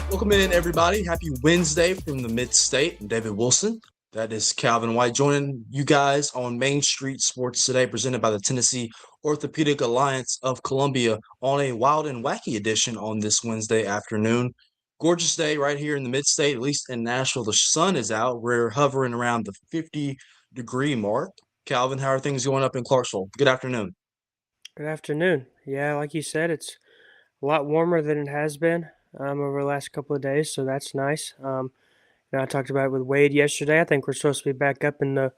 Welcome in, everybody. Happy Wednesday from the Mid-State. I'm David Wilson. That is Calvin White joining you guys on Main Street Sports today, presented by the Tennessee Orthopedic Alliance of Columbia on a wild and wacky edition on this Wednesday afternoon. Gorgeous day right here in the Mid-State, at least in Nashville. The sun is out. We're hovering around the 50-degree mark. Calvin, how are things going up in Clarksville? Good afternoon. Good afternoon. Yeah, like you said, it's a lot warmer than it has been over the last couple of days, so that's nice. I talked about it with Wade yesterday. I think we're supposed to be back up in the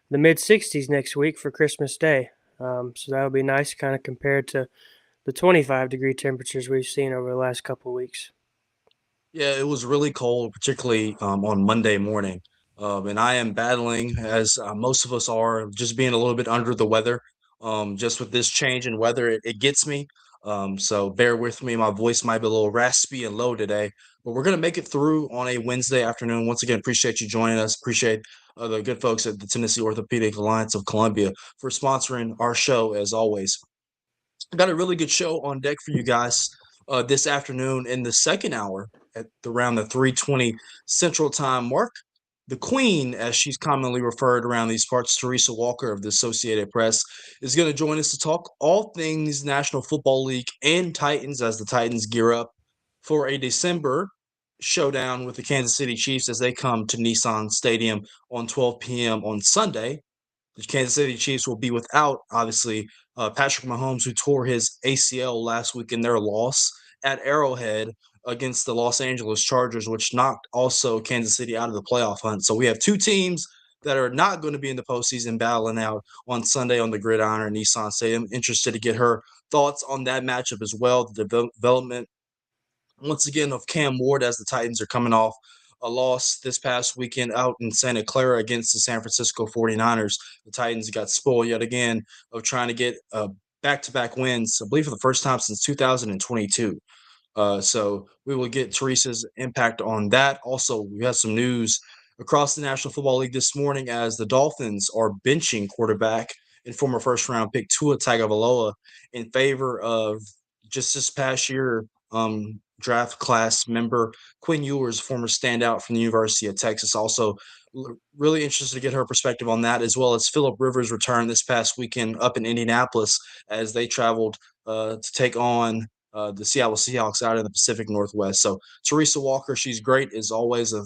mid 60s next week for Christmas Day. So that'll be nice, kind of compared to the 25-degree temperatures we've seen over the last couple of weeks. Yeah, it was really cold, particularly on Monday morning. And I am battling, as most of us are, just being a little bit under the weather. Just with this change in weather, it gets me. So bear with me. My voice might be a little raspy and low today, but we're going to make it through on a Wednesday afternoon. Once again, appreciate you joining us. Appreciate the good folks at the Tennessee Orthopedic Alliance of Columbia for sponsoring our show, as always. I got a really good show on deck for you guys this afternoon in the second hour at around the 3:20 Central Time mark. The Queen, as she's commonly referred around these parts, Teresa Walker of the Associated Press, is going to join us to talk all things National Football League and Titans as the Titans gear up for a December showdown with the Kansas City Chiefs as they come to Nissan Stadium on 12 p.m. on Sunday. The Kansas City Chiefs will be without, obviously, Patrick Mahomes, who tore his ACL last week in their loss at Arrowhead against the Los Angeles Chargers, which knocked also Kansas City out of the playoff hunt. So we have two teams that are not going to be in the postseason battling out on Sunday on the gridiron at Nissan Stadium. Interested to get her thoughts on that matchup as well. The development once again of Cam Ward as the Titans are coming off a loss this past weekend out in Santa Clara against the San Francisco 49ers. The Titans got spoiled yet again of trying to get back-to-back wins, I believe for the first time since 2022. So we will get Teresa's impact on that. Also, we have some news across the National Football League this morning as the Dolphins are benching quarterback and former first-round pick Tua Tagovailoa in favor of just this past year draft class member Quinn Ewers, former standout from the University of Texas. Also, really interested to get her perspective on that, as well as Philip Rivers' return this past weekend up in Indianapolis as they traveled to take on the Seattle Seahawks out in the Pacific Northwest. So Teresa Walker, she's great as always, a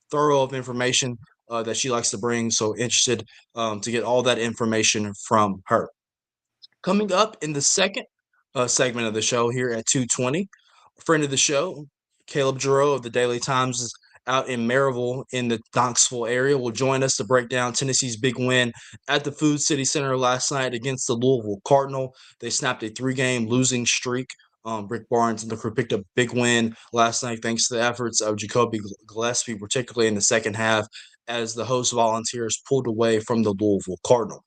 thorough of information that she likes to bring. So interested to get all that information from her. Coming up in the second segment of the show here at 2:20, a friend of the show, Caleb Giroux of the Daily Times, is out in Maryville in the Knoxville area. Will join us to break down Tennessee's big win at the Food City Center last night against the Louisville Cardinal. They snapped a three-game losing streak. Rick Barnes and the crew picked up a big win last night thanks to the efforts of Jacoby Gillespie, particularly in the second half, as the host Volunteers pulled away from the Louisville Cardinal.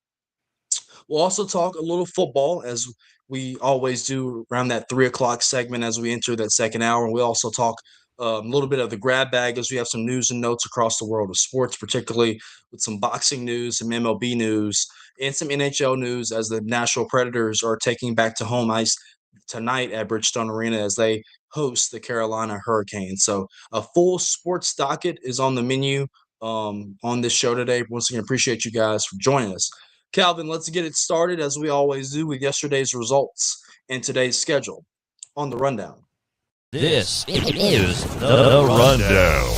We'll also talk a little football as we always do around that 3 o'clock segment as we enter that second hour. And we also talk a little bit of the grab bag as we have some news and notes across the world of sports, particularly with some boxing news, some MLB news, and some NHL news as the Nashville Predators are taking back to home ice tonight at Bridgestone Arena as they host the Carolina Hurricanes. So a full sports docket is on the menu on this show today. Once again, appreciate you guys for joining us. Calvin, let's get it started as we always do with yesterday's results and today's schedule on the rundown. This is the Rundown.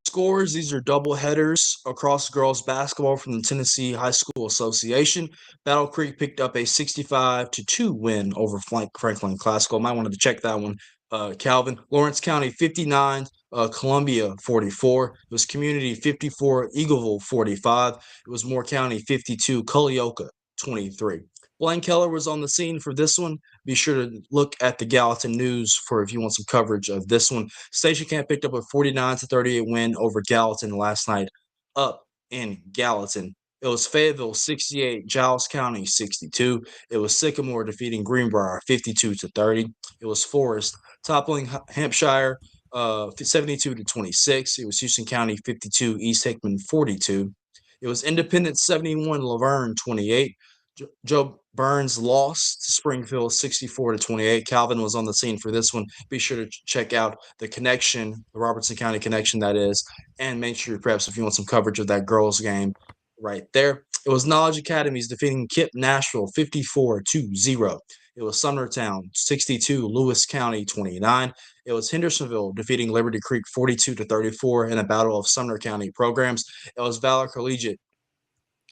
Scores, these are double headers across girls basketball from the Tennessee High School Association. Battle Creek picked up a 65-2 win over Franklin Classical. Might wanted to check that one, Calvin. Lawrence County 59, Columbia 44. It was Community 54, Eagleville 45. It was Moore County 52, Culleoka 23. Blaine Keller was on the scene for this one. Be sure to look at the Gallatin News for if you want some coverage of this one. Station Camp picked up a 49-38 win over Gallatin last night up in Gallatin. It was Fayetteville 68, Giles County 62. It was Sycamore defeating Greenbrier 52-30. It was Forest toppling Hampshire 72-26. It was Houston County 52, East Hickman 42. It was Independence 71, Laverne 28. Joe Burns lost to Springfield 64-28. Calvin was on the scene for this one. Be sure to check out the connection, the Robertson County connection, that is, and make sure your preps if you want some coverage of that girls' game right there. It was Knowledge Academies defeating Kip Nashville 54-0. It was Sumnertown 62, Lewis County 29. It was Hendersonville defeating Liberty Creek 42-34 in a battle of Sumner County programs. It was Valor Collegiate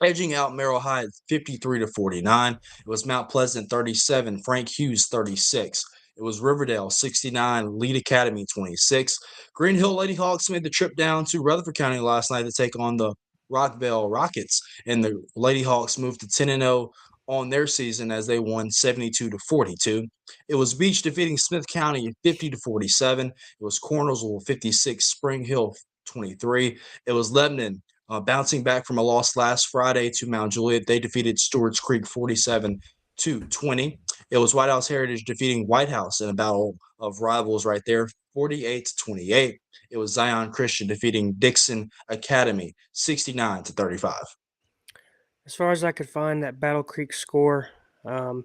edging out Merrill Hyde 53-49. It was Mount Pleasant 37, Frank Hughes 36. It was Riverdale 69, Lead Academy 26. Green Hill Lady Hawks made the trip down to Rutherford County last night to take on the Rockville Rockets, and the Lady Hawks moved to 10-0 on their season as they won 72-42. It was Beach defeating Smith County 50-47. It was Cornersville 56, Spring Hill 23. It was Lebanon bouncing back from a loss last Friday to Mount Juliet. They defeated Stewart's Creek 47-20. It was White House Heritage defeating White House in a battle of rivals right there, 48-28. It was Zion Christian defeating Dixon Academy 69-35. As far as I could find that Battle Creek score, the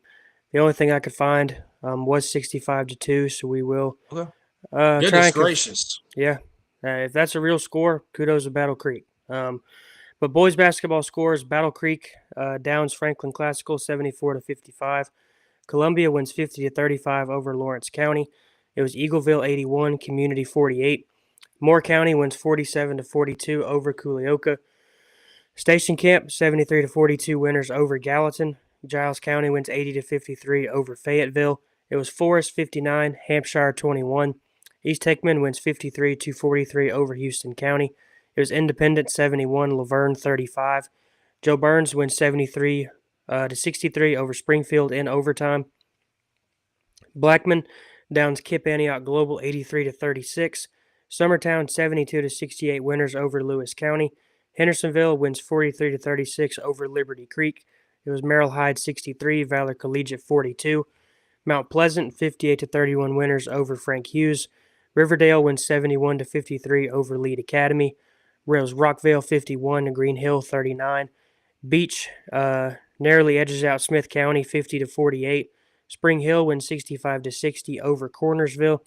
only thing I could find was 65-2. So we will Okay. try Goodness and gracious. yeah. If that's a real score, kudos to Battle Creek. But boys basketball scores: Battle Creek downs Franklin Classical 74-55. Columbia wins 50-35 over Lawrence County. It was Eagleville 81, Community 48. Moore County wins 47-42 over Culioca. Station Camp 73-42 winners over Gallatin. Giles County wins 80-53 over Fayetteville. It was Forest 59, Hampshire 21. East Hickman wins 53-43 over Houston County. It was Independent 71, Laverne 35. Joe Burns wins 73-63 over Springfield in overtime. Blackman downs Kip Antioch Global 83-36. Summertown 72-68 winners over Lewis County. Hendersonville wins 43-36 over Liberty Creek. It was Merrill Hyde 63, Valor Collegiate 42. Mount Pleasant 58-31 winners over Frank Hughes. Riverdale wins 71-53 over Lead Academy. Rails Rockville 51 to Green Hill 39. Beach narrowly edges out Smith County 50-48. Spring Hill wins 65-60 over Cornersville.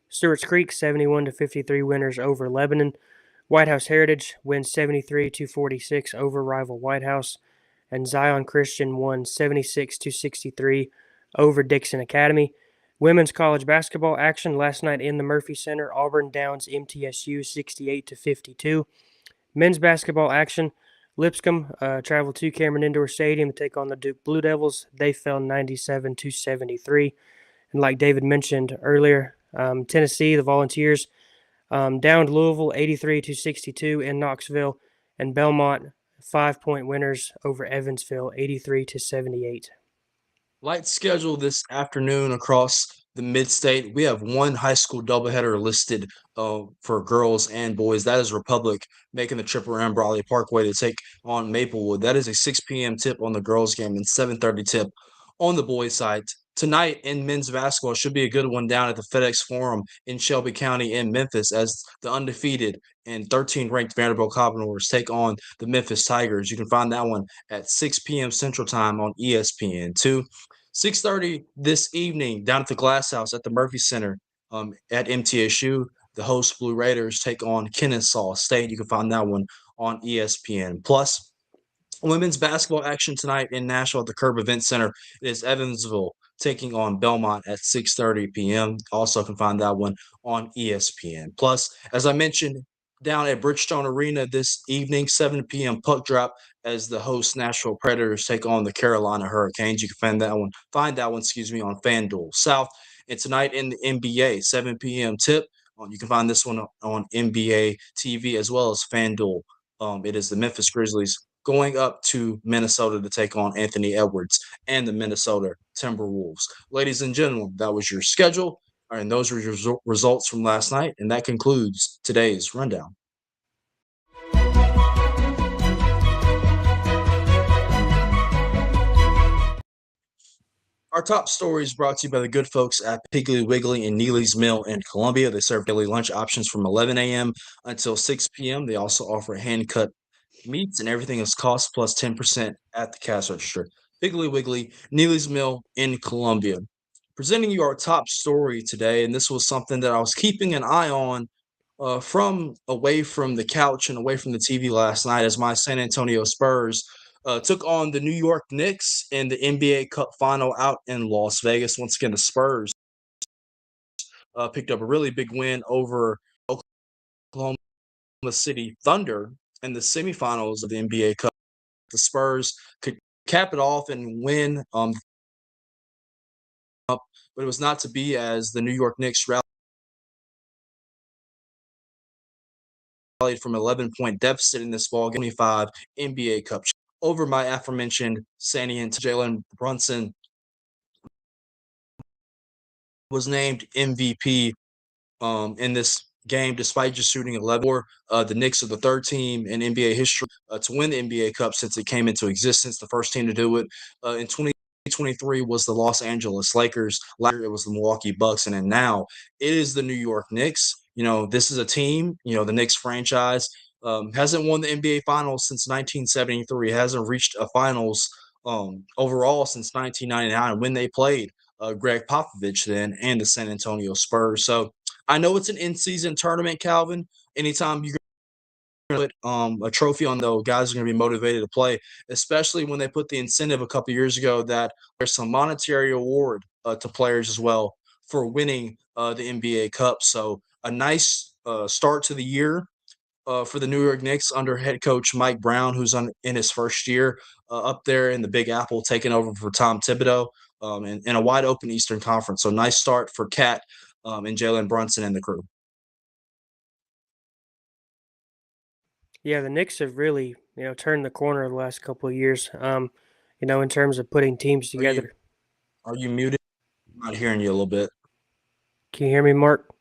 Stewart's Creek 71-53 winners over Lebanon. White House Heritage wins 73-46 over rival White House. And Zion Christian won 76-63 over Dixon Academy. Women's college basketball action last night in the Murphy Center. Auburn downs MTSU 68-52. Men's basketball action. Lipscomb traveled to Cameron Indoor Stadium to take on the Duke Blue Devils. They fell 97-73. And like David mentioned earlier, Tennessee, the Volunteers, downed Louisville 83-62 in Knoxville. And Belmont, 5-point winners over Evansville 83-78. Light schedule this afternoon across the mid-state. We have one high school doubleheader listed for girls and boys. That is Republic making the trip around Brawley Parkway to take on Maplewood. That is a 6 p.m. tip on the girls' game and 7:30 tip on the boys' side. Tonight in men's basketball should be a good one down at the FedEx Forum in Shelby County in Memphis as the undefeated and 13th-ranked Vanderbilt Commodores take on the Memphis Tigers. You can find that one at 6 p.m. Central Time on ESPN2. 6:30 this evening down at the Glass House at the Murphy Center at MTSU. The host Blue Raiders take on Kennesaw State. You can find that one on ESPN Plus. Women's basketball action tonight in Nashville at the Curb Event Center. It is Evansville taking on Belmont at 6:30 p.m. Also can find that one on ESPN Plus. As I mentioned, down at Bridgestone Arena this evening, 7 p.m. puck drop as the host Nashville Predators take on the Carolina Hurricanes. You can find that one, on FanDuel South. And tonight in the NBA, 7 p.m. tip. You can find this one on NBA TV as well as FanDuel. It is the Memphis Grizzlies going up to Minnesota to take on Anthony Edwards and the Minnesota Timberwolves. Ladies and gentlemen, that was your schedule, and those were your results from last night, and that concludes today's rundown. Our top story is brought to you by the good folks at Piggly Wiggly and Neely's Mill in Columbia. They serve daily lunch options from 11 a.m. until 6 p.m. They also offer hand-cut meats, and everything is cost plus 10% at the cash register. Piggly Wiggly, Neely's Mill in Columbia. Presenting you our top story today, and this was something that I was keeping an eye on from away from the couch and away from the TV last night as my San Antonio Spurs took on the New York Knicks in the NBA Cup final out in Las Vegas. Once again, the Spurs picked up a really big win over Oklahoma City Thunder in the semifinals of the NBA Cup. The Spurs could cap it off and win up, but it was not to be as the New York Knicks rallied from 11-point deficit in this ball game, 25 NBA Cup over my aforementioned San Antonio. Jalen Brunson was named MVP in this game, despite just shooting 11. The Knicks are the third team in NBA history to win the NBA Cup since it came into existence. The first team to do it in 2023 was the Los Angeles Lakers. Last year it was the Milwaukee Bucks, and then now it is the New York Knicks. This is a team. The Knicks franchise hasn't won the NBA Finals since 1973. Hasn't reached a Finals overall since 1999 when they played Greg Popovich then and the San Antonio Spurs. So I know it's an in-season tournament, Calvin. Anytime you put a trophy on, though, guys are going to be motivated to play, especially when they put the incentive a couple years ago that there's some monetary award to players as well for winning the NBA Cup. So a nice start to the year for the New York Knicks under head coach Mike Brown, who's in his first year up there in the Big Apple, taking over for Tom Thibodeau in a wide open Eastern Conference. So nice start for Cat and Jalen Brunson and the crew. Yeah, the Knicks have really, turned the corner the last couple of years. In terms of putting teams together. Are you muted? I'm not hearing you a little bit. Can you hear me, Mark?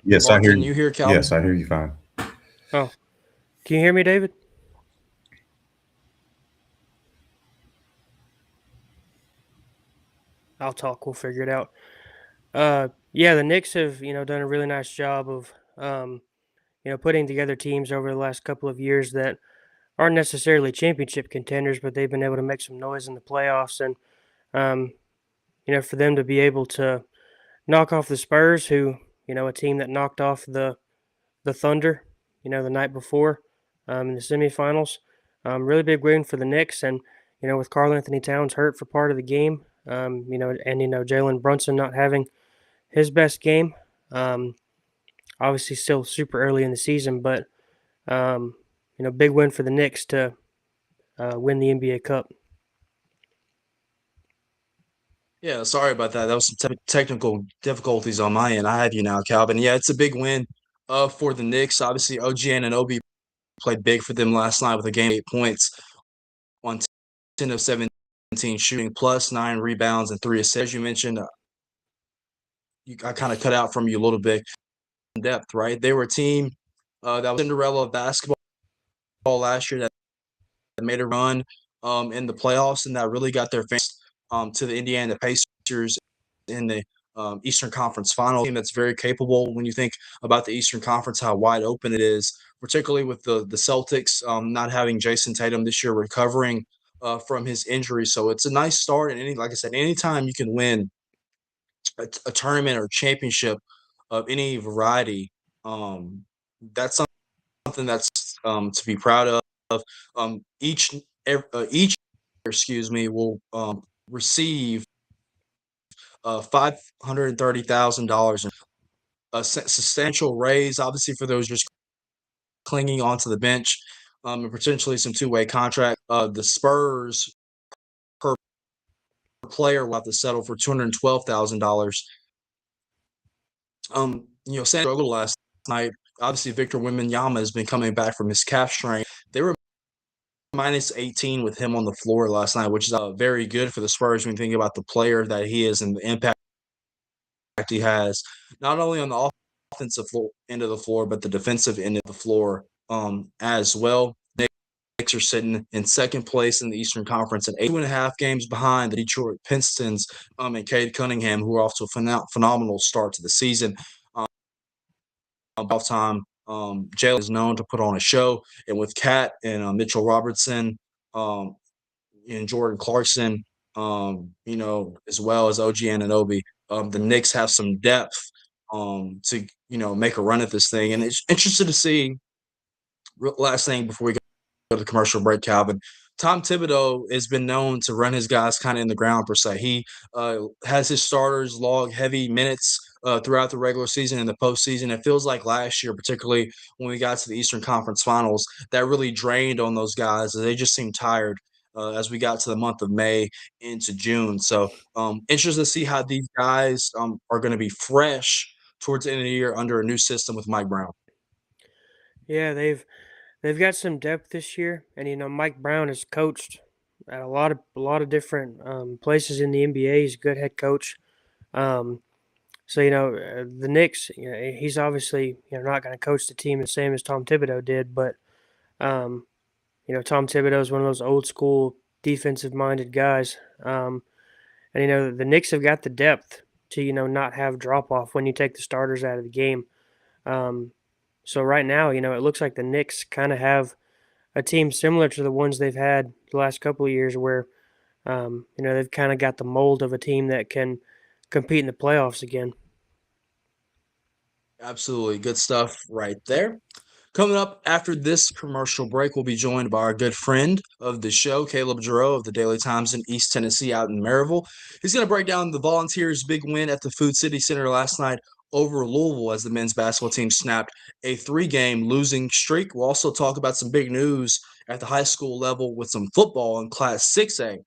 Yes, I hear Can you. you hear Calvin? Yes, I hear you fine. Oh, can you hear me, David? I'll talk. We'll figure it out. Yeah, the Knicks have done a really nice job of putting together teams over the last couple of years that aren't necessarily championship contenders, but they've been able to make some noise in the playoffs, and for them to be able to knock off the Spurs, who a team that knocked off the Thunder, the night before in the semifinals. Really big win for the Knicks, and with Karl Anthony Towns hurt for part of the game, and Jalen Brunson not having his best game. Obviously, still super early in the season, but big win for the Knicks to win the NBA Cup. Yeah, sorry about that. That was some technical difficulties on my end. I have you now, Calvin. Yeah, it's a big win for the Knicks. Obviously, OG Anunoby played big for them last night with a game 8 points on 10 of 17 shooting, plus 9 rebounds and 3 assists. As you mentioned, I kind of cut out from you a little bit in depth, right? They were a team that was Cinderella of basketball last year that made a run in the playoffs and that really got their fans to the Indiana Pacers in the Eastern Conference Final. Team that's very capable when you think about the Eastern Conference, how wide open it is, particularly with the Celtics not having Jason Tatum this year recovering from his injury. So it's a nice start. And like I said, anytime you can win a tournament or championship of any variety, that's something that's to be proud of. Each will receive $530,000, a substantial raise, obviously for those just clinging onto the bench, and potentially some two-way contract. The Spurs per player will have to settle for $212,000. San struggled last night. Obviously, Victor Wembanyama has been coming back from his calf strain. They were minus 18 with him on the floor last night, which is very good for the Spurs when you think about the player that he is and the impact he has, not only on the offensive end of the floor, but the defensive end of the floor as well. The Knicks are sitting in second place in the Eastern Conference and 8.5 games behind the Detroit Pistons and Cade Cunningham, who are off to a phenomenal start to the season. Off time Jalen is known to put on a show, and with Cat and Mitchell Robertson um, and Jordan Clarkson, as well as OG Anunoby, the Knicks have some depth to make a run at this thing, and it's interested to see. Last thing before we go to the commercial break, Calvin. Tom Thibodeau has been known to run his guys kind of in the ground per se. He has his starters log heavy minutes throughout the regular season and the postseason. It feels like last year, particularly when we got to the Eastern Conference Finals, that really drained on those guys. They just seemed tired as we got to the month of May into June. So interested to see how these guys are going to be fresh towards the end of the year under a new system with Mike Brown. Yeah, they've got some depth this year, and Mike Brown has coached at a lot of different places in the NBA. He's a good head coach. So the Knicks, he's obviously not going to coach the team the same as Tom Thibodeau did, but Tom Thibodeau is one of those old school defensive minded guys, and the Knicks have got the depth to not have drop off when you take the starters out of the game. So right now, it looks like the Knicks kind of have a team similar to the ones they've had the last couple of years where, they've kind of got the mold of a team that can compete in the playoffs again. Absolutely. Good stuff right there. Coming up after this commercial break, we'll be joined by our good friend of the show, Caleb Giroux of the Daily Times in East Tennessee out in Maryville. He's going to break down the Volunteers' big win at the Food City Center last night over Louisville as the men's basketball team snapped a 3-game losing streak. We'll also talk about some big news at the high school level with some football in Class 6A.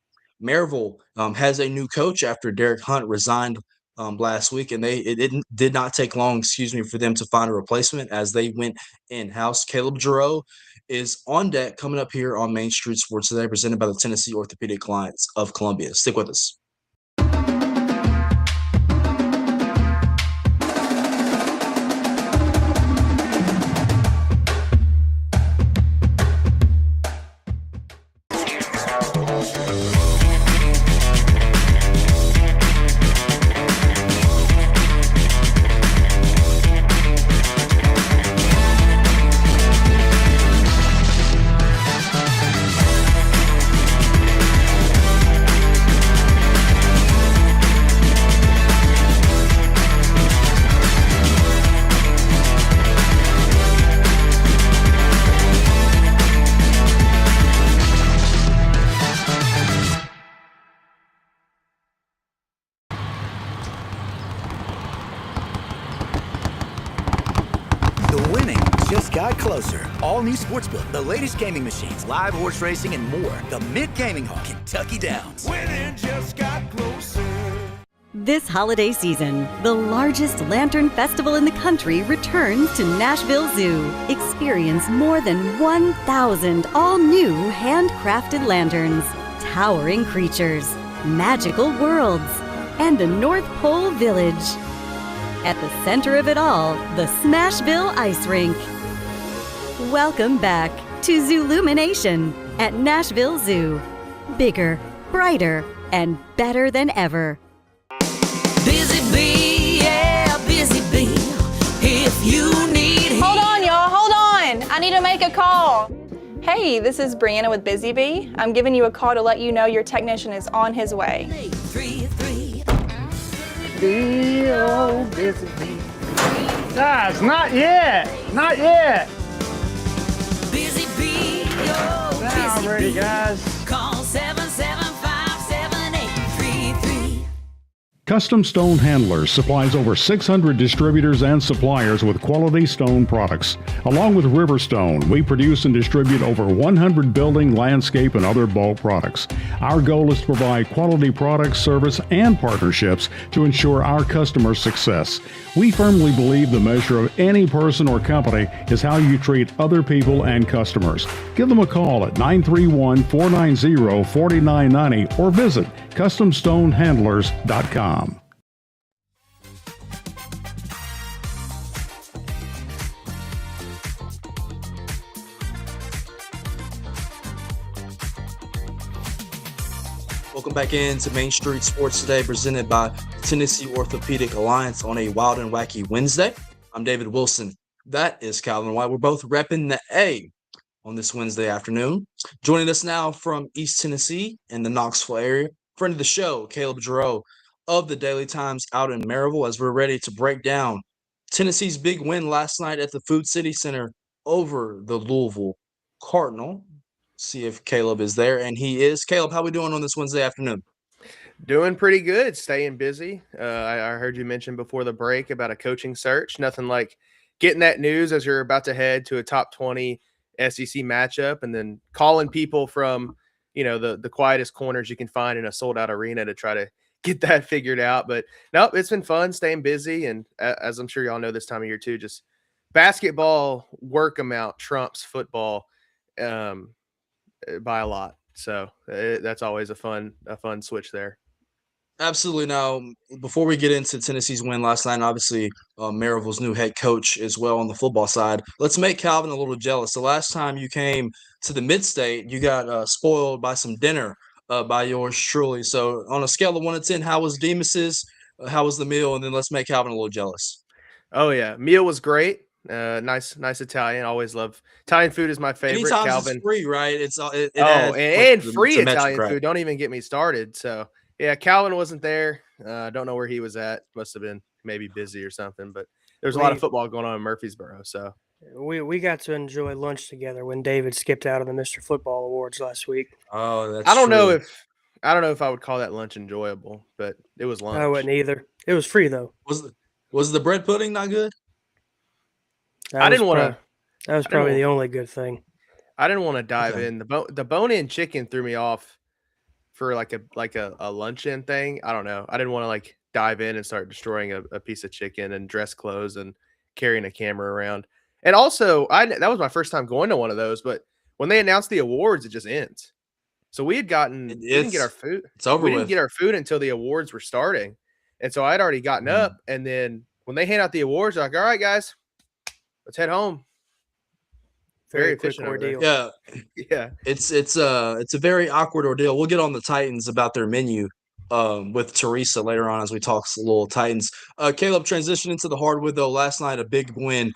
Maryville has a new coach after Derek Hunt resigned last week, and it did not take long, for them to find a replacement as they went in-house. Caleb Giroux is on deck coming up here on Main Street Sports today, presented by the Tennessee Orthopedic Alliance of Columbia. Stick with us. Closer. All new Sportsbook, the latest gaming machines, live horse racing, and more. The Mid Gaming Hall, Kentucky Downs. Winning just got closer. This holiday season, the largest lantern festival in the country returns to Nashville Zoo. Experience more than 1,000 all-new handcrafted lanterns, towering creatures, magical worlds, and a North Pole village. At the center of it all, the Smashville Ice Rink. Welcome back to Zoolumination at Nashville Zoo. Bigger, brighter, and better than ever. Busy bee, yeah, busy bee. If you need... Hold on, y'all, hold on. I need to make a call. Hey, this is Brianna with Busy Bee. I'm giving you a call to let you know your technician is on his way. 833. Bee, oh, busy bee. Guys, not yet. Not yet. Busy bee, oh, now busy I'm ready, bee. guys. Call 775-7833. Custom Stone Handlers supplies over 600 distributors and suppliers with quality stone products. Along with Riverstone, we produce and distribute over 100 building, landscape, and other bulk products. Our goal is to provide quality products, service, and partnerships to ensure our customers' success. We firmly believe the measure of any person or company is how you treat other people and customers. Give them a call at 931-490-4990 or visit CustomStoneHandlers.com. Welcome back into Main Street Sports today, presented by Tennessee Orthopedic Alliance on a wild and wacky Wednesday. I'm David Wilson, That is Calvin White. We're both repping the A on this Wednesday afternoon. Joining us now from East Tennessee in the Knoxville area, friend of the show, Caleb Giroux of the Daily Times out in Maryville, as we're ready to break down Tennessee's big win last night at the Food City Center over the Louisville Cardinal. See if Caleb is there, and he is. Caleb, how we doing on this Wednesday afternoon? Doing pretty good, staying busy. I heard you mention before the break about a coaching search. Nothing like getting that news as you're about to head to a top 20 SEC matchup and then calling people from, the quietest corners you can find in a sold out arena to try to get that figured out. But no, it's been fun staying busy. And as I'm sure y'all know this time of year too, just basketball work amount trumps football by a lot. So that's always a fun switch there. Absolutely. Now, before we get into Tennessee's win last night, and obviously Maryville's new head coach as well on the football side, let's make Calvin a little jealous. The last time you came to the Mid-State, you got spoiled by some dinner by yours truly. So on a scale of 1 to 10, how was Demas's? How was the meal? And then let's make Calvin a little jealous. Oh, yeah. Meal was great. Nice Italian. Always love Italian food is my favorite. Anytime Calvin. it's free, right? And free Italian food. Don't even get me started. So yeah, Calvin wasn't there. Don't know where he was at. Must have been maybe busy or something. But there's a lot of football going on in Murfreesboro. So we got to enjoy lunch together when David skipped out of the Mr. Football Awards last week. Oh, that's I don't know true. if I would call that lunch enjoyable, but it was lunch. I wouldn't either. It was free though. Was the bread pudding not good? I didn't want to. That was probably the only good thing. I didn't want to dive in. The bone-in chicken threw me off for like a luncheon thing. I don't know. I didn't want to like dive in and start destroying a piece of chicken and dress clothes and carrying a camera around. And also, that was my first time going to one of those. But when they announced the awards, it just ends. So we didn't get our food. It's over. We didn't get our food until the awards were starting, and so I'd already gotten up. And then when they hand out the awards, they're like, "All right, guys, let's head home." Very efficient ordeal. Yeah. Yeah. It's a very awkward ordeal. We'll get on the Titans about their menu with Teresa later on as we talk a little Titans. Caleb, transitioning into the hardwood though, last night a big win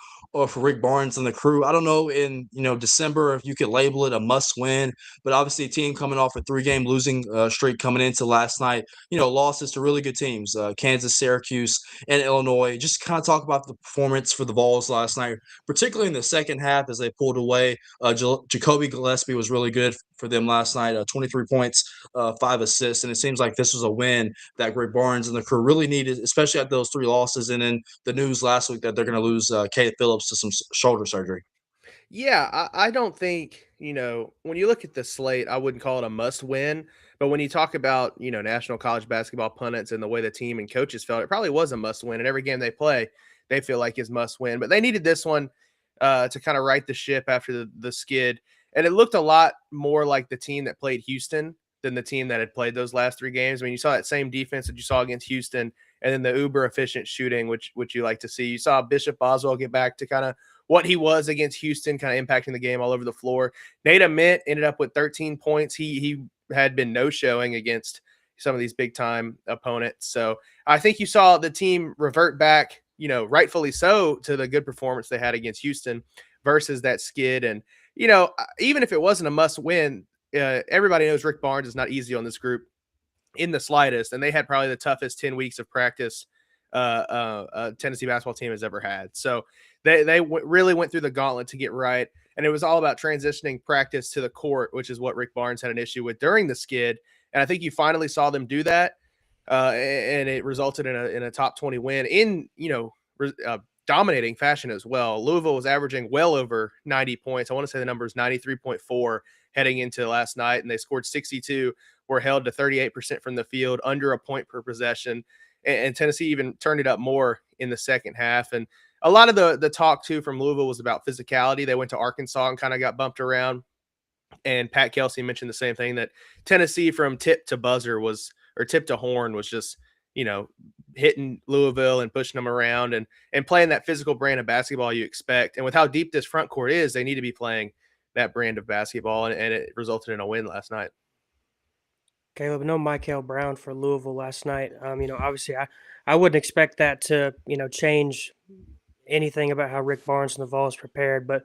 for Rick Barnes and the crew. I don't know in December if you could label it a must win, but obviously a team coming off a 3-game losing streak coming into last night, losses to really good teams, Kansas, Syracuse, and Illinois. Just kind of talk about the performance for the Vols last night, particularly in the second half as they pulled away. Jacoby Gillespie was really good for them last night, 23 points, 5 assists, and it seems like this was a win that Rick Barnes and the crew really needed, especially at those 3 losses. And then the news last week that they're going to lose Kate Phillips to some shoulder surgery. Yeah, I don't think, when you look at the slate, I wouldn't call it a must win. But when you talk about, national college basketball pundits and the way the team and coaches felt, it probably was a must win. And every game they play, they feel like is must win. But they needed this one to kind of right the ship after the skid. And it looked a lot more like the team that played Houston than the team that had played those last 3 games. I mean, you saw that same defense that you saw against Houston, and then the uber efficient shooting, which you like to see. You saw Bishop Boswell get back to kind of what he was against Houston, kind of impacting the game all over the floor. Nate Ament ended up with 13 points. He had been no-showing against some of these big-time opponents. So I think you saw the team revert back, rightfully so, to the good performance they had against Houston versus that skid. And, even if it wasn't a must-win, everybody knows Rick Barnes is not easy on this group in the slightest, and they had probably the toughest 10 weeks of practice a Tennessee basketball team has ever had. So they really went through the gauntlet to get right, and it was all about transitioning practice to the court, which is what Rick Barnes had an issue with during the skid. And I think you finally saw them do that, and it resulted in a top 20 win in dominating fashion as well. Louisville was averaging well over 90 points. I want to say the number is 93.4 heading into last night, and they scored 62, were held to 38% from the field, under a point per possession. And Tennessee even turned it up more in the second half. And a lot of the talk, too, from Louisville was about physicality. They went to Arkansas and kind of got bumped around. And Pat Kelsey mentioned the same thing, that Tennessee from tip to buzzer or tip to horn was just, hitting Louisville and pushing them around and playing that physical brand of basketball you expect. And with how deep this front court is, they need to be playing that brand of basketball. And it resulted in a win last night. Caleb, no Michael Brown for Louisville last night. Obviously I wouldn't expect that to, change anything about how Rick Barnes and the Vols prepared, but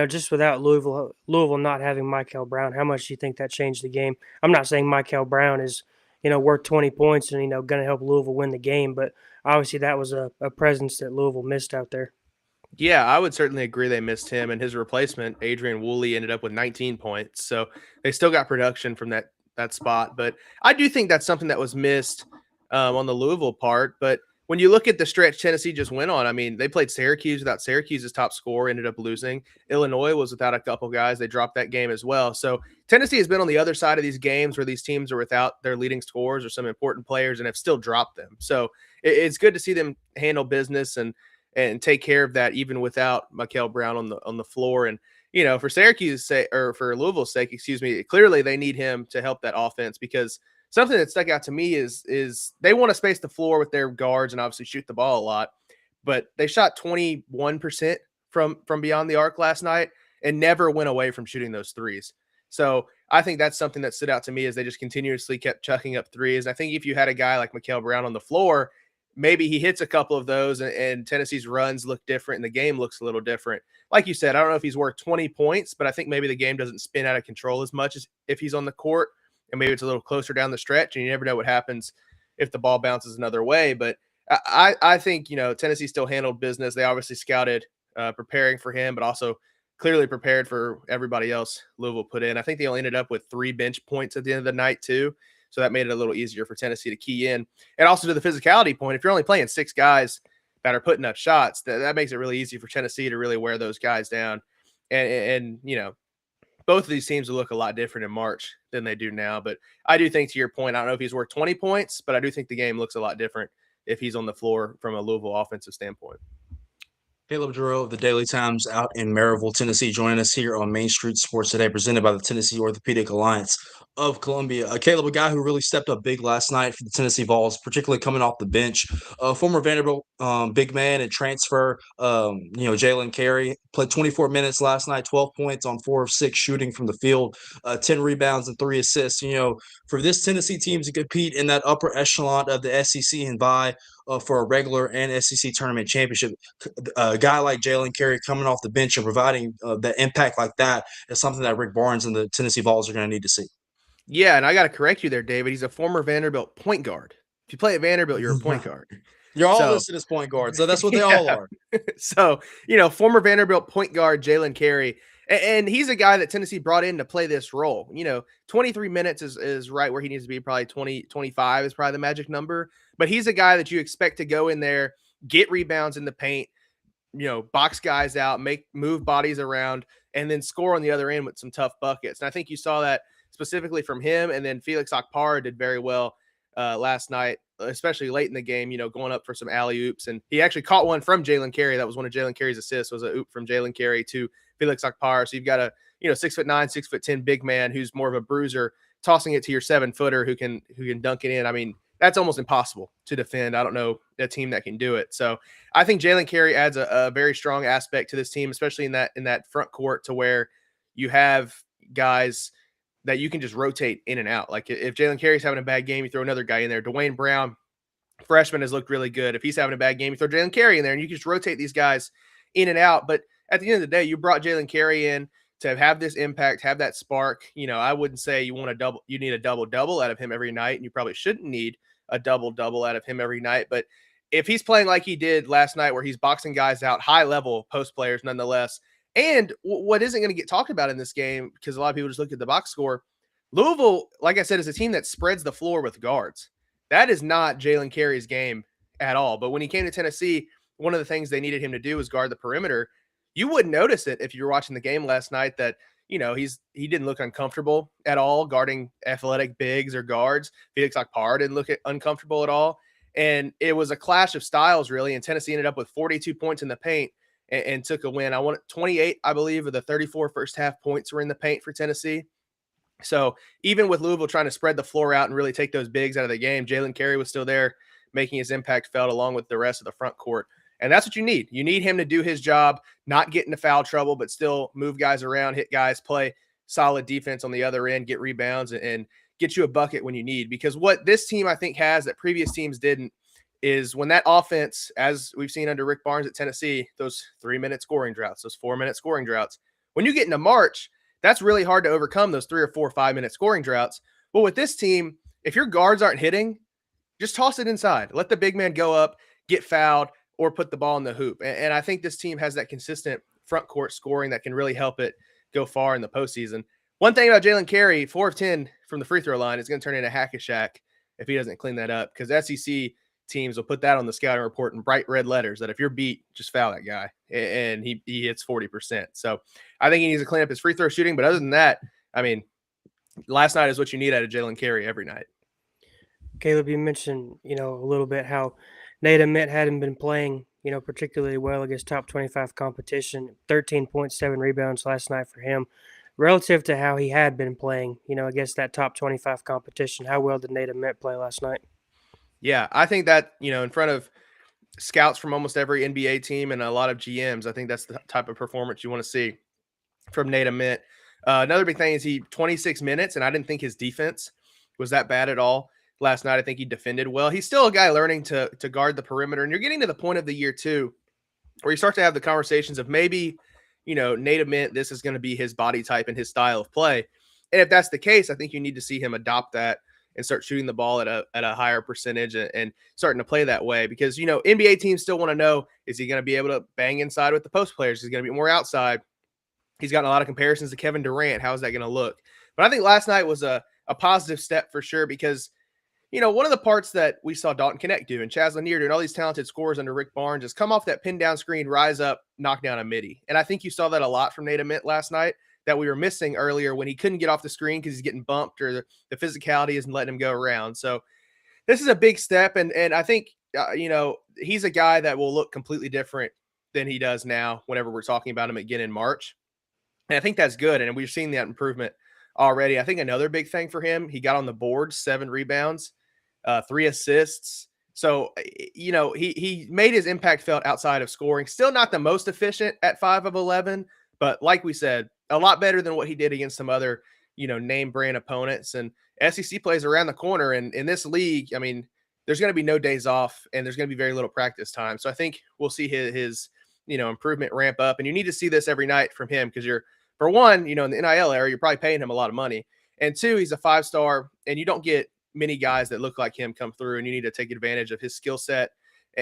just without Louisville not having Michael Brown, how much do you think that changed the game? I'm not saying Michael Brown is worth 20 points and going to help Louisville win the game, but obviously that was a presence that Louisville missed out there. Yeah, I would certainly agree they missed him, and his replacement, Adrian Woolley, ended up with 19 points. So they still got production from that spot. But I do think that's something that was missed on the Louisville part. But when you look at the stretch Tennessee just went on, I mean, they played Syracuse without Syracuse's top scorer, ended up losing. Illinois was without a couple guys. They dropped that game as well. So Tennessee has been on the other side of these games where these teams are without their leading scorers or some important players and have still dropped them. So it's good to see them handle business and take care of that even without Michael Brown on the floor. And for Syracuse's sake, or for Louisville's sake, excuse me, clearly they need him to help that offense, because something that stuck out to me is they want to space the floor with their guards and obviously shoot the ball a lot, but they shot 21% from beyond the arc last night and never went away from shooting those threes. So I think that's something that stood out to me, is they just continuously kept chucking up threes. I think if you had a guy like Michael Brown on the floor, maybe he hits a couple of those and Tennessee's runs look different and the game looks a little different. Like you said, I don't know if he's worth 20 points, but I think maybe the game doesn't spin out of control as much as if he's on the court, and maybe it's a little closer down the stretch, and you never know what happens if the ball bounces another way. But I think, Tennessee still handled business. They obviously scouted preparing for him, but also clearly prepared for everybody else Louisville put in. I think they only ended up with 3 bench points at the end of the night too. So that made it a little easier for Tennessee to key in. And also to the physicality point, if you're only playing 6 guys that are putting up shots, that makes it really easy for Tennessee to really wear those guys down. And both of these teams will look a lot different in March than they do now. But I do think, to your point, I don't know if he's worth 20 points, but I do think the game looks a lot different if he's on the floor from a Louisville offensive standpoint. Caleb Giroux of the Daily Times out in Maryville, Tennessee, joining us here on Main Street Sports Today, presented by the Tennessee Orthopedic Alliance of Columbia. Caleb, a guy who really stepped up big last night for the Tennessee Vols, particularly coming off the bench. Former Vanderbilt big man and transfer, Jalen Carey, played 24 minutes last night, 12 points on 4 of 6 shooting from the field, 10 rebounds and 3 assists. For this Tennessee team to compete in that upper echelon of the SEC and vie for a regular and SEC tournament championship, a guy like Jalen Carey coming off the bench and providing that impact like that is something that Rick Barnes and the Tennessee Vols are going to need to see. Yeah, and I got to correct you there, David. He's a former Vanderbilt point guard. If you play at Vanderbilt, you're a point guard. You're all listed as point guards, so that's what they all are. So, former Vanderbilt point guard Jalen Carey, and he's a guy that Tennessee brought in to play this role. 23 minutes is right where he needs to be. Probably 20, 25 is probably the magic number. But he's a guy that you expect to go in there, get rebounds in the paint, box guys out, move bodies around, and then score on the other end with some tough buckets. And I think you saw that specifically from him. And then Felix Akpar did very well last night, especially late in the game, going up for some alley-oops. And he actually caught one from Jalen Carey. That was one of Jalen Carey's assists, was a oop from Jalen Carey to Felix Akpar. So you've got a 6'9", 6'10" big man who's more of a bruiser, tossing it to your 7-footer who can dunk it in. I mean, that's almost impossible to defend. I don't know a team that can do it. So I think Jalen Carey adds a very strong aspect to this team, especially in that front court, to where you have guys that you can just rotate in and out. Like if Jalen Carey's having a bad game, you throw another guy in there. Dwayne Brown, freshman, has looked really good. If he's having a bad game, you throw Jalen Carey in there, and you can just rotate these guys in and out. But at the end of the day, you brought Jalen Carey in to have this impact, have that spark. I wouldn't say you need a double-double out of him every night, and you probably shouldn't need a double-double out of him every night. But if he's playing like he did last night, where he's boxing guys out, high-level post players nonetheless, and what isn't going to get talked about in this game, because a lot of people just look at the box score, Louisville, like I said, is a team that spreads the floor with guards. That is not Jalen Carey's game at all. But when he came to Tennessee, one of the things they needed him to do was guard the perimeter. You wouldn't notice it if you were watching the game last night that, he didn't look uncomfortable at all guarding athletic bigs or guards. Felix Akpar didn't look uncomfortable at all. And it was a clash of styles, really. And Tennessee ended up with 42 points in the paint and took a win. 28, I believe, of the 34 first half points were in the paint for Tennessee. So even with Louisville trying to spread the floor out and really take those bigs out of the game, Jalen Carey was still there making his impact felt along with the rest of the front court. And that's what you need. You need him to do his job, not get into foul trouble, but still move guys around, hit guys, play solid defense on the other end, get rebounds, and get you a bucket when you need. Because what this team, I think, has that previous teams didn't is when that offense, as we've seen under Rick Barnes at Tennessee, those 3-minute scoring droughts, those 4-minute scoring droughts, when you get into March, that's really hard to overcome those 3 or 4 5-minute scoring droughts. But with this team, if your guards aren't hitting, just toss it inside. Let the big man go up, get fouled, or put the ball in the hoop. And I think this team has that consistent front court scoring that can really help it go far in the postseason. One thing about Jalen Carey, 4 of 10 from the free throw line is going to turn into hack-a-shack if he doesn't clean that up, because SEC teams will put that on the scouting report in bright red letters that if you're beat, just foul that guy. And he hits 40%. So I think he needs to clean up his free throw shooting. But other than that, I mean, last night is what you need out of Jalen Carey every night. Caleb, you mentioned, a little bit how Nate Ament hadn't been playing, particularly well against top 25 competition. 13.7 rebounds last night for him. Relative to how he had been playing, against that top 25 competition, how well did Nate Ament play last night? Yeah, I think that, in front of scouts from almost every NBA team and a lot of GMs, I think that's the type of performance you want to see from Nate Ament. Another big thing is 26 minutes, and I didn't think his defense was that bad at all last night. I think he defended well. He's still a guy learning to guard the perimeter, and you're getting to the point of the year too where you start to have the conversations of maybe, Nate Ament, this is going to be his body type and his style of play. And if that's the case, I think you need to see him adopt that and start shooting the ball at a higher percentage and starting to play that way. Because, NBA teams still want to know, is he going to be able to bang inside with the post players? He's going to be more outside. He's gotten a lot of comparisons to Kevin Durant. How is that going to look? But I think last night was a positive step for sure because, one of the parts that we saw Dalton Knecht do and Chaz Lanier do and all these talented scorers under Rick Barnes is come off that pin down screen, rise up, knock down a midi. And I think you saw that a lot from Nate Ament last night that we were missing earlier when he couldn't get off the screen because he's getting bumped or the physicality isn't letting him go around. So this is a big step. And I think, he's a guy that will look completely different than he does now whenever we're talking about him again in March. And I think that's good. And we've seen that improvement already. I think another big thing for him, he got on the board, 7 rebounds, 3 assists. So, he made his impact felt outside of scoring. Still not the most efficient at 5 of 11, but like we said, a lot better than what he did against some other, name brand opponents. And SEC plays around the corner. And in this league, I mean, there's going to be no days off and there's going to be very little practice time. So I think we'll see his improvement ramp up. And you need to see this every night from him because for one, in the NIL era, you're probably paying him a lot of money. And 2, he's a 5-star and you don't get many guys that look like him come through, and you need to take advantage of his skill set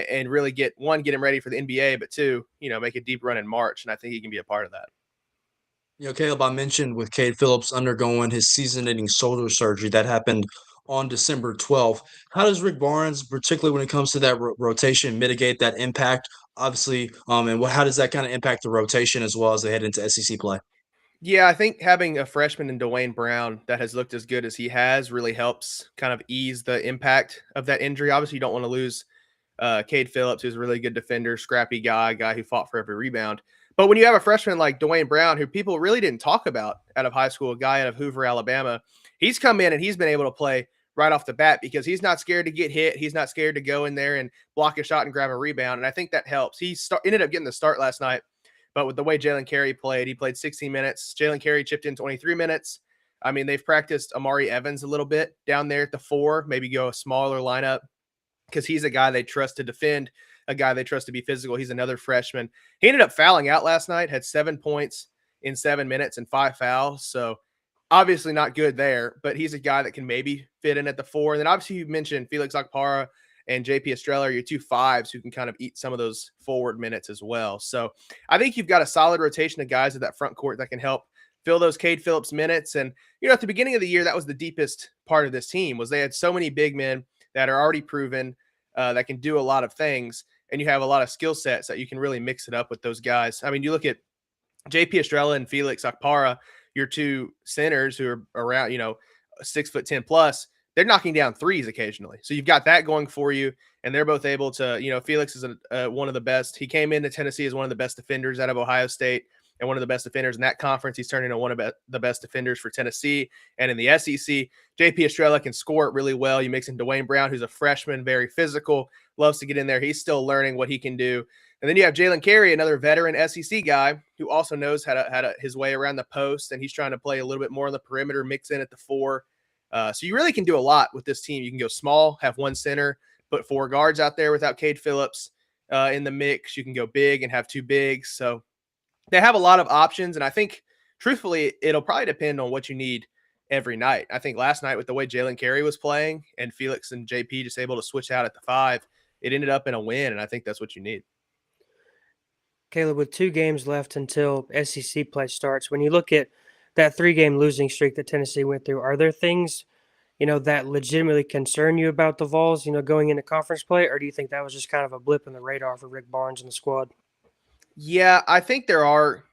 and really get him ready for the NBA, but 2, make a deep run in March. And I think he can be a part of that. Caleb, I mentioned with Cade Phillips undergoing his season-ending shoulder surgery that happened on December 12th. How does Rick Barnes, particularly when it comes to that rotation, mitigate that impact? Obviously, and how does that kind of impact the rotation as well as they head into SEC play? Yeah, I think having a freshman in Dwayne Brown that has looked as good as he has really helps kind of ease the impact of that injury. Obviously, you don't want to lose Cade Phillips, who's a really good defender, scrappy guy who fought for every rebound. But when you have a freshman like Dwayne Brown, who people really didn't talk about out of high school, a guy out of Hoover, Alabama, he's come in and he's been able to play right off the bat because he's not scared to get hit. He's not scared to go in there and block a shot and grab a rebound. And I think that helps. He ended up getting the start last night. But with the way Jalen Carey played, he played 16 minutes. Jalen Carey chipped in 23 minutes. I mean, they've practiced Amari Evans a little bit down there at the 4, maybe go a smaller lineup because he's a guy they trust to defend, a guy they trust to be physical. He's another freshman. He ended up fouling out last night, had 7 points in 7 minutes and 5 fouls. So obviously not good there, but he's a guy that can maybe fit in at the 4. And then obviously you mentioned Felix Okpara and JP Estrella are your 2 5s who can kind of eat some of those forward minutes as well. So I think you've got a solid rotation of guys at that front court that can help fill those Cade Phillips minutes. And, at the beginning of the year, that was the deepest part of this team was they had so many big men that are already proven that can do a lot of things. And you have a lot of skill sets that you can really mix it up with those guys. I mean, you look at JP Estrella and Felix Okpara, your 2 centers who are around, 6'10" plus. They're knocking down threes occasionally. So you've got that going for you. And they're both able to, Felix is one of the best. He came into Tennessee as one of the best defenders out of Ohio State and one of the best defenders in that conference. He's turning into one of the best defenders for Tennessee. And in the SEC, JP Estrella can score it really well. You mix in Dwayne Brown, who's a freshman, very physical, loves to get in there. He's still learning what he can do. And then you have Jalen Carey, another veteran SEC guy who also knows how to his way around the post. And he's trying to play a little bit more on the perimeter, mix in at the 4. So you really can do a lot with this team. You can go small, have 1 center, put 4 guards out there without Cade Phillips in the mix. You can go big and have 2 bigs. So they have a lot of options. And I think, truthfully, it'll probably depend on what you need every night. I think last night with the way Jalen Carey was playing and Felix and JP just able to switch out at the 5, it ended up in a win. And I think that's what you need. Caleb, with 2 games left until SEC play starts, when you look at that 3-game losing streak that Tennessee went through, are there things, that legitimately concern you about the Vols, going into conference play, or do you think that was just kind of a blip in the radar for Rick Barnes and the squad? Yeah, I think there are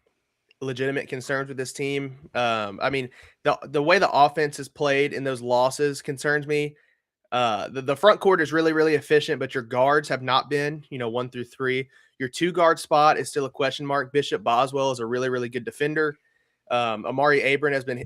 legitimate concerns with this team. I mean, the way the offense is played in those losses concerns me. The front court is really, really efficient, but your guards have not been, 1 through 3. Your 2 guard spot is still a question mark. Bishop Boswell is a really, really good defender. Amari Abram has been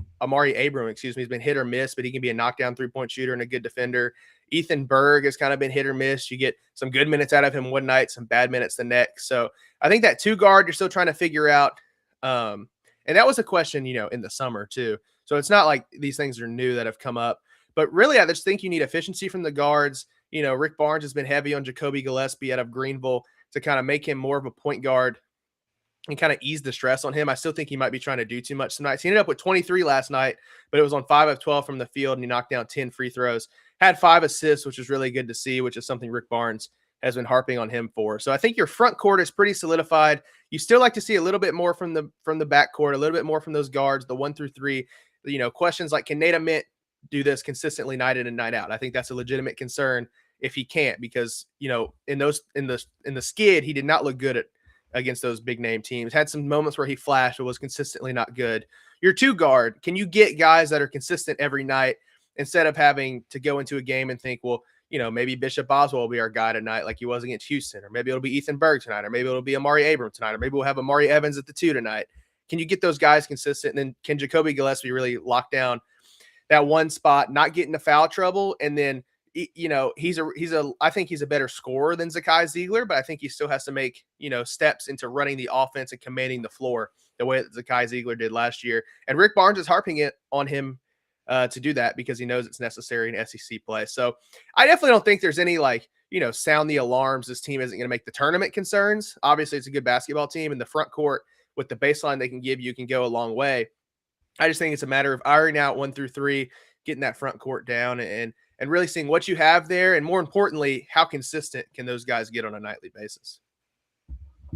hit or miss, but he can be a knockdown 3-point shooter and a good defender. Ethan Berg has kind of been hit or miss. You get some good minutes out of him one night, some bad minutes the next. So I think that 2 guard you're still trying to figure out. And that was a question, in the summer too. So it's not like these things are new that have come up. But really, I just think you need efficiency from the guards. Rick Barnes has been heavy on Jacoby Gillespie out of Greenville to kind of make him more of a point guard and kind of ease the stress on him. I still think he might be trying to do too much some nights. He ended up with 23 last night, but it was on 5 of 12 from the field, and he knocked down 10 free throws. Had 5 assists, which is really good to see, which is something Rick Barnes has been harping on him for. So I think your front court is pretty solidified. You still like to see a little bit more from the back court, a little bit more from those guards, the 1 through 3. Questions like, can Nate Ament do this consistently night in and night out? I think that's a legitimate concern if he can't, because in the skid, he did not look good against those big name teams. Had some moments where he flashed, but was consistently not good. Your 2 guard, can you get guys that are consistent every night instead of having to go into a game and think, well, maybe Bishop Boswell will be our guy tonight like he was against Houston, or maybe it'll be Ethan Berg tonight, or maybe it'll be Amari Abram tonight, or maybe we'll have Amari Evans at the 2 tonight. Can you get those guys consistent? And then can Jacoby Gillespie really lock down that one spot, not get into foul trouble? And then, I think he's a better scorer than Zakai Ziegler, but I think he still has to make, steps into running the offense and commanding the floor the way that Zakai Ziegler did last year. And Rick Barnes is harping it on him to do that because he knows it's necessary in SEC play. So I definitely don't think there's any sound the alarms. This team isn't going to make the tournament concerns. Obviously, it's a good basketball team, and the front court with the baseline they can give you can go a long way. I just think it's a matter of ironing out 1 through 3, getting that front court down, and really seeing what you have there. And more importantly, how consistent can those guys get on a nightly basis?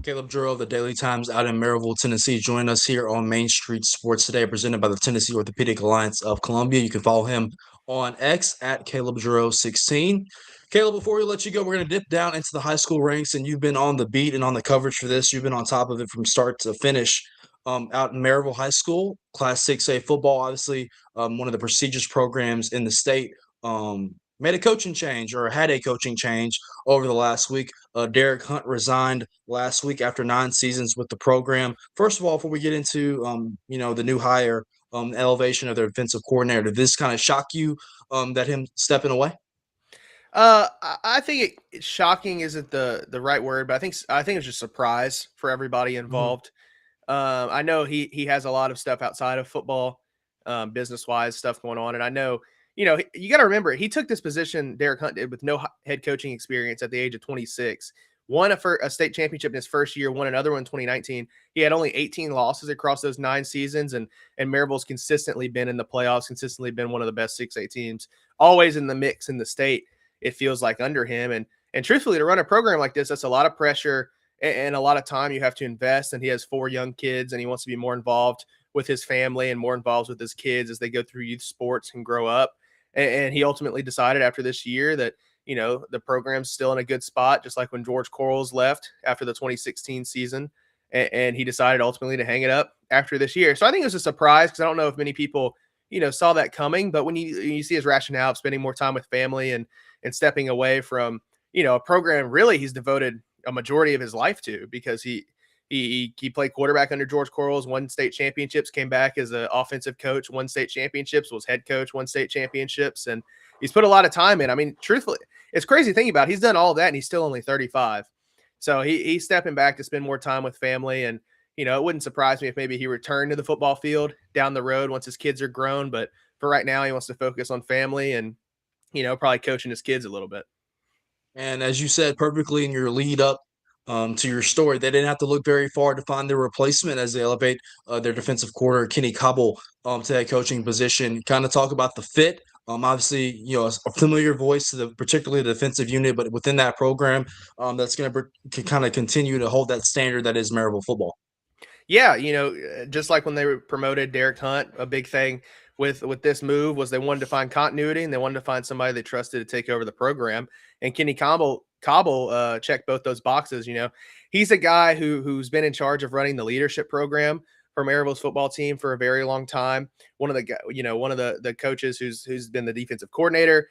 Caleb Drew of the Daily Times out in Maryville, Tennessee, join us here on Main Street Sports Today, presented by the Tennessee Orthopedic Alliance of Columbia. You can follow him on X at Caleb Drew 16. Caleb, before we let you go, we're going to dip down into the high school ranks, and you've been on the beat and on the coverage for this. You've been on top of it from start to finish. Out in Maryville High School, Class 6A football, obviously one of the prestigious programs in the state, made a coaching change, or had a coaching change over the last week. Derek Hunt resigned last week after 9 seasons with the program. First of all, before we get into the new hire, elevation of their defensive coordinator, did this kind of shock you that him stepping away? I think shocking isn't the right word, but I think it's just surprise for everybody involved. I know he has a lot of stuff outside of football, business-wise stuff going on. And I know, you got to remember, he took this position, Derek Hunt did, with no head coaching experience at the age of 26. Won a state championship in his first year, won another one in 2019. He had only 18 losses across those 9 seasons, and Maryville's consistently been in the playoffs, consistently been one of the best 6A teams, always in the mix in the state, it feels like, under him. And truthfully, to run a program like this, that's a lot of pressure and a lot of time you have to invest. And he has 4 young kids, and he wants to be more involved with his family and more involved with his kids as they go through youth sports and grow up. And he ultimately decided after this year that, the program's still in a good spot, just like when George Quarles left after the 2016 season. And he decided ultimately to hang it up after this year. So I think it was a surprise, because I don't know if many people, saw that coming. But when you see his rationale of spending more time with family and stepping away from, a program really he's devoted a majority of his life to, because he played quarterback under George Quarles, won state championships, came back as an offensive coach, won state championships, was head coach, won state championships, and he's put a lot of time in. I mean, truthfully, it's crazy to think about. He's done all of that, and he's still only 35. So he's stepping back to spend more time with family, and it wouldn't surprise me if maybe he returned to the football field down the road once his kids are grown. But for right now, he wants to focus on family and probably coaching his kids a little bit. And as you said perfectly in your lead up to your story, they didn't have to look very far to find their replacement as they elevate their defensive coordinator, Kenny Cobble, to that coaching position. Kind of talk about the fit. Obviously, a familiar voice to particularly the defensive unit, but within that program, that's going to kind of continue to hold that standard that is Maryville football. Yeah, just like when they promoted Derek Hunt, a big thing with this move was they wanted to find continuity and they wanted to find somebody they trusted to take over the program. And Kenny Cobble checked both those boxes. He's a guy who's been in charge of running the leadership program for Maryville's football team for a very long time. One of the coaches who's been the defensive coordinator.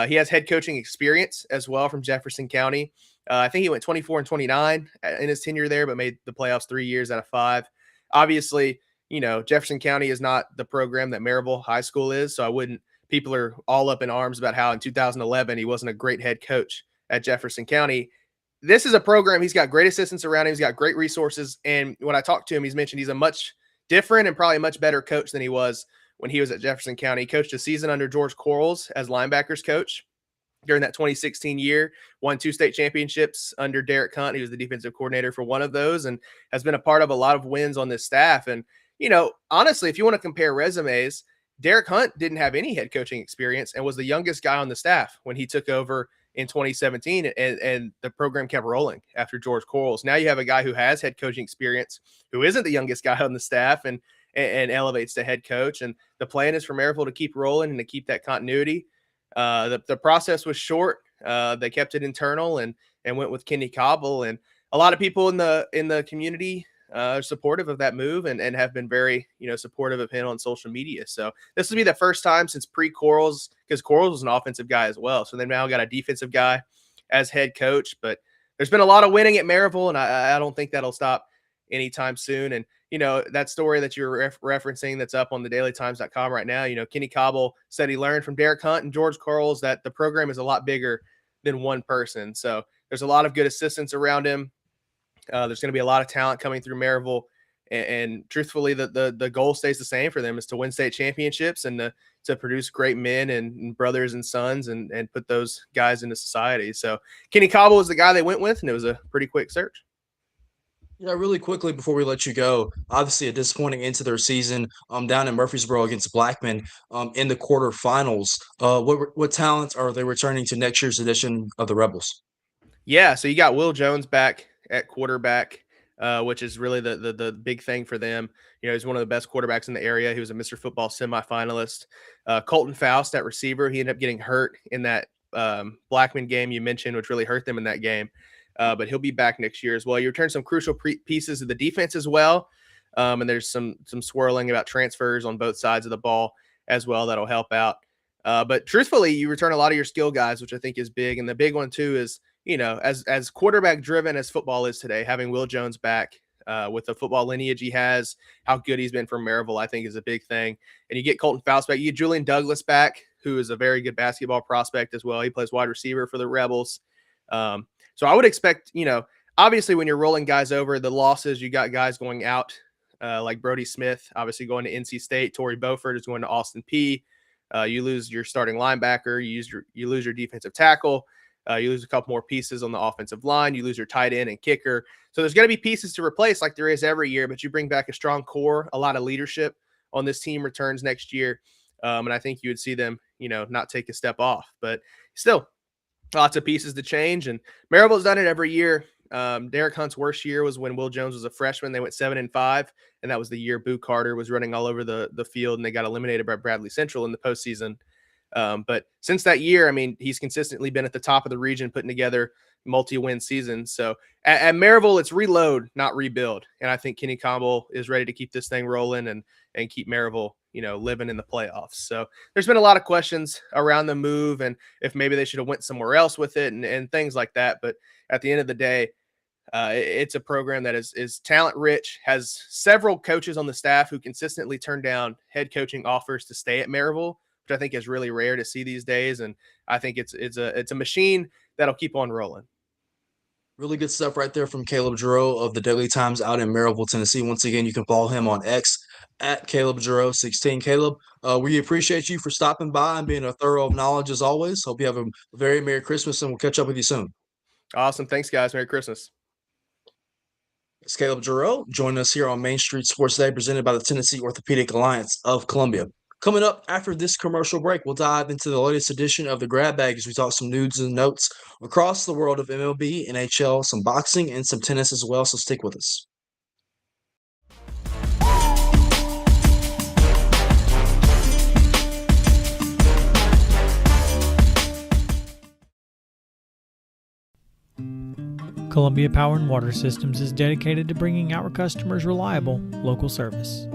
He has head coaching experience as well from Jefferson County. I think he went 24-29 in his tenure there, but made the playoffs 3 years out of 5. Obviously, Jefferson County is not the program that Maryville High School is. So people are all up in arms about how in 2011 he wasn't a great head coach at Jefferson County. This is a program, he's got great assistants around him. He's got great resources. And when I talked to him, he's mentioned he's a much different and probably a much better coach than he was when he was at Jefferson County. He coached a season under George Quarles as linebackers coach during that 2016 year, won 2 state championships under Derek Hunt. He was the defensive coordinator for one of those and has been a part of a lot of wins on this staff. And, honestly, if you want to compare resumes, Derek Hunt didn't have any head coaching experience and was the youngest guy on the staff when he took over in 2017, and the program kept rolling after George Quarles. Now you have a guy who has head coaching experience, who isn't the youngest guy on the staff, and elevates to head coach. And the plan is for Maryville to keep rolling and to keep that continuity. The process was short. They kept it internal and went with Kenny Cobble, and a lot of people in the community are supportive of that move and have been very supportive of him on social media. So this will be the first time since pre-Quarles, because Quarles was an offensive guy as well. So they've now got a defensive guy as head coach. But there's been a lot of winning at Maryville, and I don't think that'll stop anytime soon. And that story that you're referencing that's up on the dailytimes.com right now, Kenny Cobble said he learned from Derek Hunt and George Quarles that the program is a lot bigger than one person. So there's a lot of good assistants around him. There's going to be a lot of talent coming through Maryville. And truthfully, the goal stays the same for them, is to win state championships and to produce great men and brothers and sons and put those guys into society. So Kenny Cobble was the guy they went with, and it was a pretty quick search. Yeah, really quickly before we let you go, obviously a disappointing end to their season down in Murfreesboro against Blackman in the quarterfinals. What talents are they returning to next year's edition of the Rebels? Yeah, so you got Will Jones back at quarterback, which is really the big thing for them. He's one of the best quarterbacks in the area. He was a Mr. Football semifinalist. Colton Faust at receiver. He ended up getting hurt in that Blackman game you mentioned, which really hurt them in that game. But he'll be back next year as well. You return some crucial pieces of the defense as well. And there's some swirling about transfers on both sides of the ball as well that'll help out. But truthfully, you return a lot of your skill guys, which I think is big. And the big one too is, as quarterback driven as football is today, having Will Jones back with the football lineage he has, how good he's been for Maryville, I think is a big thing. And you get Colton Faust back. You get Julian Douglas back, who is a very good basketball prospect as well. He plays wide receiver for the Rebels. So I would expect, obviously when you're rolling guys over, the losses, you got guys going out like Brody Smith, obviously going to NC State. Torrey Beaufort is going to Austin Peay. You lose your starting linebacker. You lose your defensive tackle. You lose a couple more pieces on the offensive line. You lose your tight end and kicker. So there's going to be pieces to replace like there is every year, but you bring back a strong core. A lot of leadership on this team returns next year. And I think you would see them, not take a step off. But still, lots of pieces to change, and Maryville's done it every year. Derek Hunt's worst year was when Will Jones was a freshman. They went 7-5, and that was the year Boo Carter was running all over the field, and they got eliminated by Bradley Central in the postseason. But since that year, he's consistently been at the top of the region, putting together multi-win seasons. So at Maryville, it's reload, not rebuild. And I think Kenny Cobble is ready to keep this thing rolling and keep Maryville, living in the playoffs. So there's been a lot of questions around the move and if maybe they should have went somewhere else with it and things like that. But at the end of the day, it's a program that is talent rich, has several coaches on the staff who consistently turn down head coaching offers to stay at Maryville, which I think is really rare to see these days. And I think it's a machine that'll keep on rolling. Really good stuff right there from Caleb Giroux of the Daily Times out in Maryville, Tennessee. Once again, you can follow him on X at Caleb Giroux 16. Caleb, we appreciate you for stopping by and being a thorough of knowledge as always. Hope you have a very Merry Christmas, and we'll catch up with you soon. Awesome. Thanks, guys. Merry Christmas. It's Caleb Giroux. Join us here on Main Street Sports Day, presented by the Tennessee Orthopedic Alliance of Columbia. Coming up after this commercial break, we'll dive into the latest edition of the Grab Bag as we talk some news and notes across the world of MLB, NHL, some boxing, and some tennis as well, so stick with us. Columbia Power and Water Systems is dedicated to bringing our customers reliable, local service.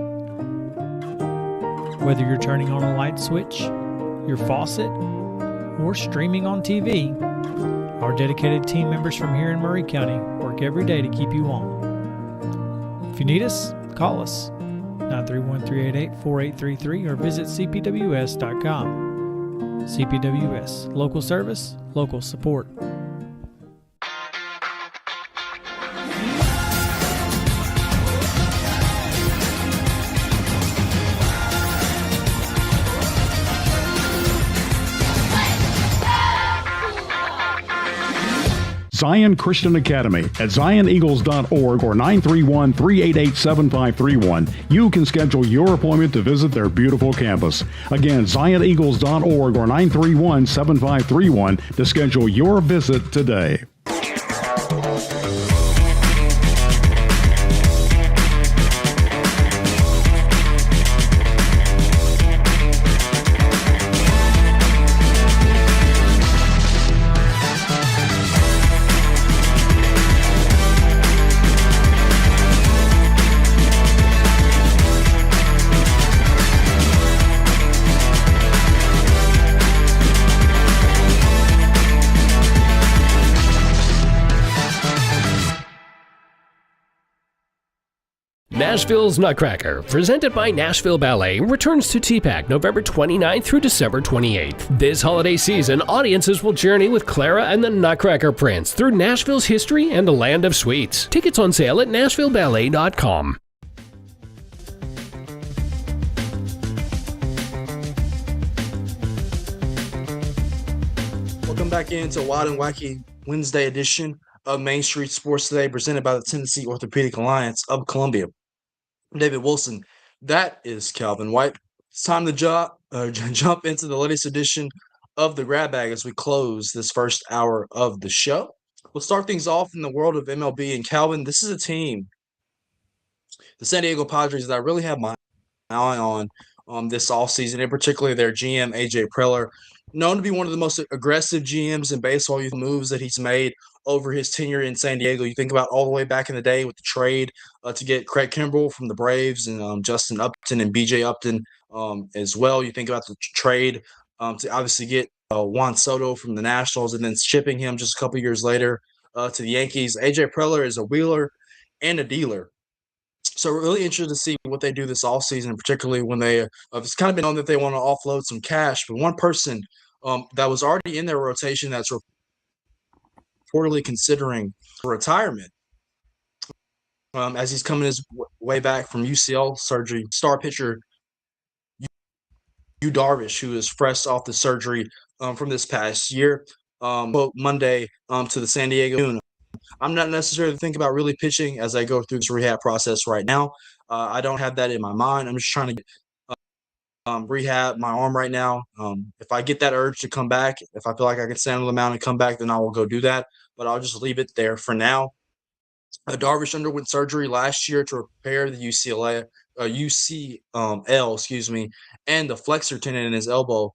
Whether you're turning on a light switch, your faucet, or streaming on TV, our dedicated team members from here in Murray County work every day to keep you on. If you need us, call us 931-388-4833 or visit cpws.com. CPWS, local service, local support. Zion Christian Academy at zioneagles.org or 931-388-7531. You can schedule your appointment to visit their beautiful campus. Again, zioneagles.org or 931-7531 to schedule your visit today. Nashville's Nutcracker, presented by Nashville Ballet, returns to TPAC November 29th through December 28th. This holiday season, audiences will journey with Clara and the Nutcracker Prince through Nashville's history and the land of sweets. Tickets on sale at NashvilleBallet.com. Welcome back into Wild and Wacky Wednesday edition of Main Street Sports Today, presented by the Tennessee Orthopedic Alliance of Columbia. David Wilson, that is Calvin White. It's time to jump into the latest edition of the Grab Bag as we close this first hour of the show. We'll start things off in the world of MLB. And Calvin, this is a team, the San Diego Padres, that I really have my eye on this offseason, and particularly their GM, AJ Preller, known to be one of the most aggressive GMs in baseball. You moves that he's made over his tenure in San Diego. You think about all the way back in the day with the trade to get Craig Kimbrell from the Braves and Justin Upton and BJ Upton as well. You think about the trade to obviously get Juan Soto from the Nationals and then shipping him just a couple years later to the Yankees. AJ Preller is a wheeler and a dealer. So we're really interested to see what they do this offseason, particularly when they it's kind of been known that they want to offload some cash. But one person that was already in their rotation that's reportedly considering retirement as he's coming his way back from UCL surgery, star pitcher Yu Darvish, who is fresh off the surgery from this past year, Monday to the San Diego. I'm not necessarily thinking about really pitching as I go through this rehab process right now. I don't have that in my mind. I'm just trying to get rehab my arm right now. If I get that urge to come back, if I feel like I can stand on the mound and come back, then I will go do that. But I'll just leave it there for now. Darvish underwent surgery last year to repair the UCL, and the flexor tendon in his elbow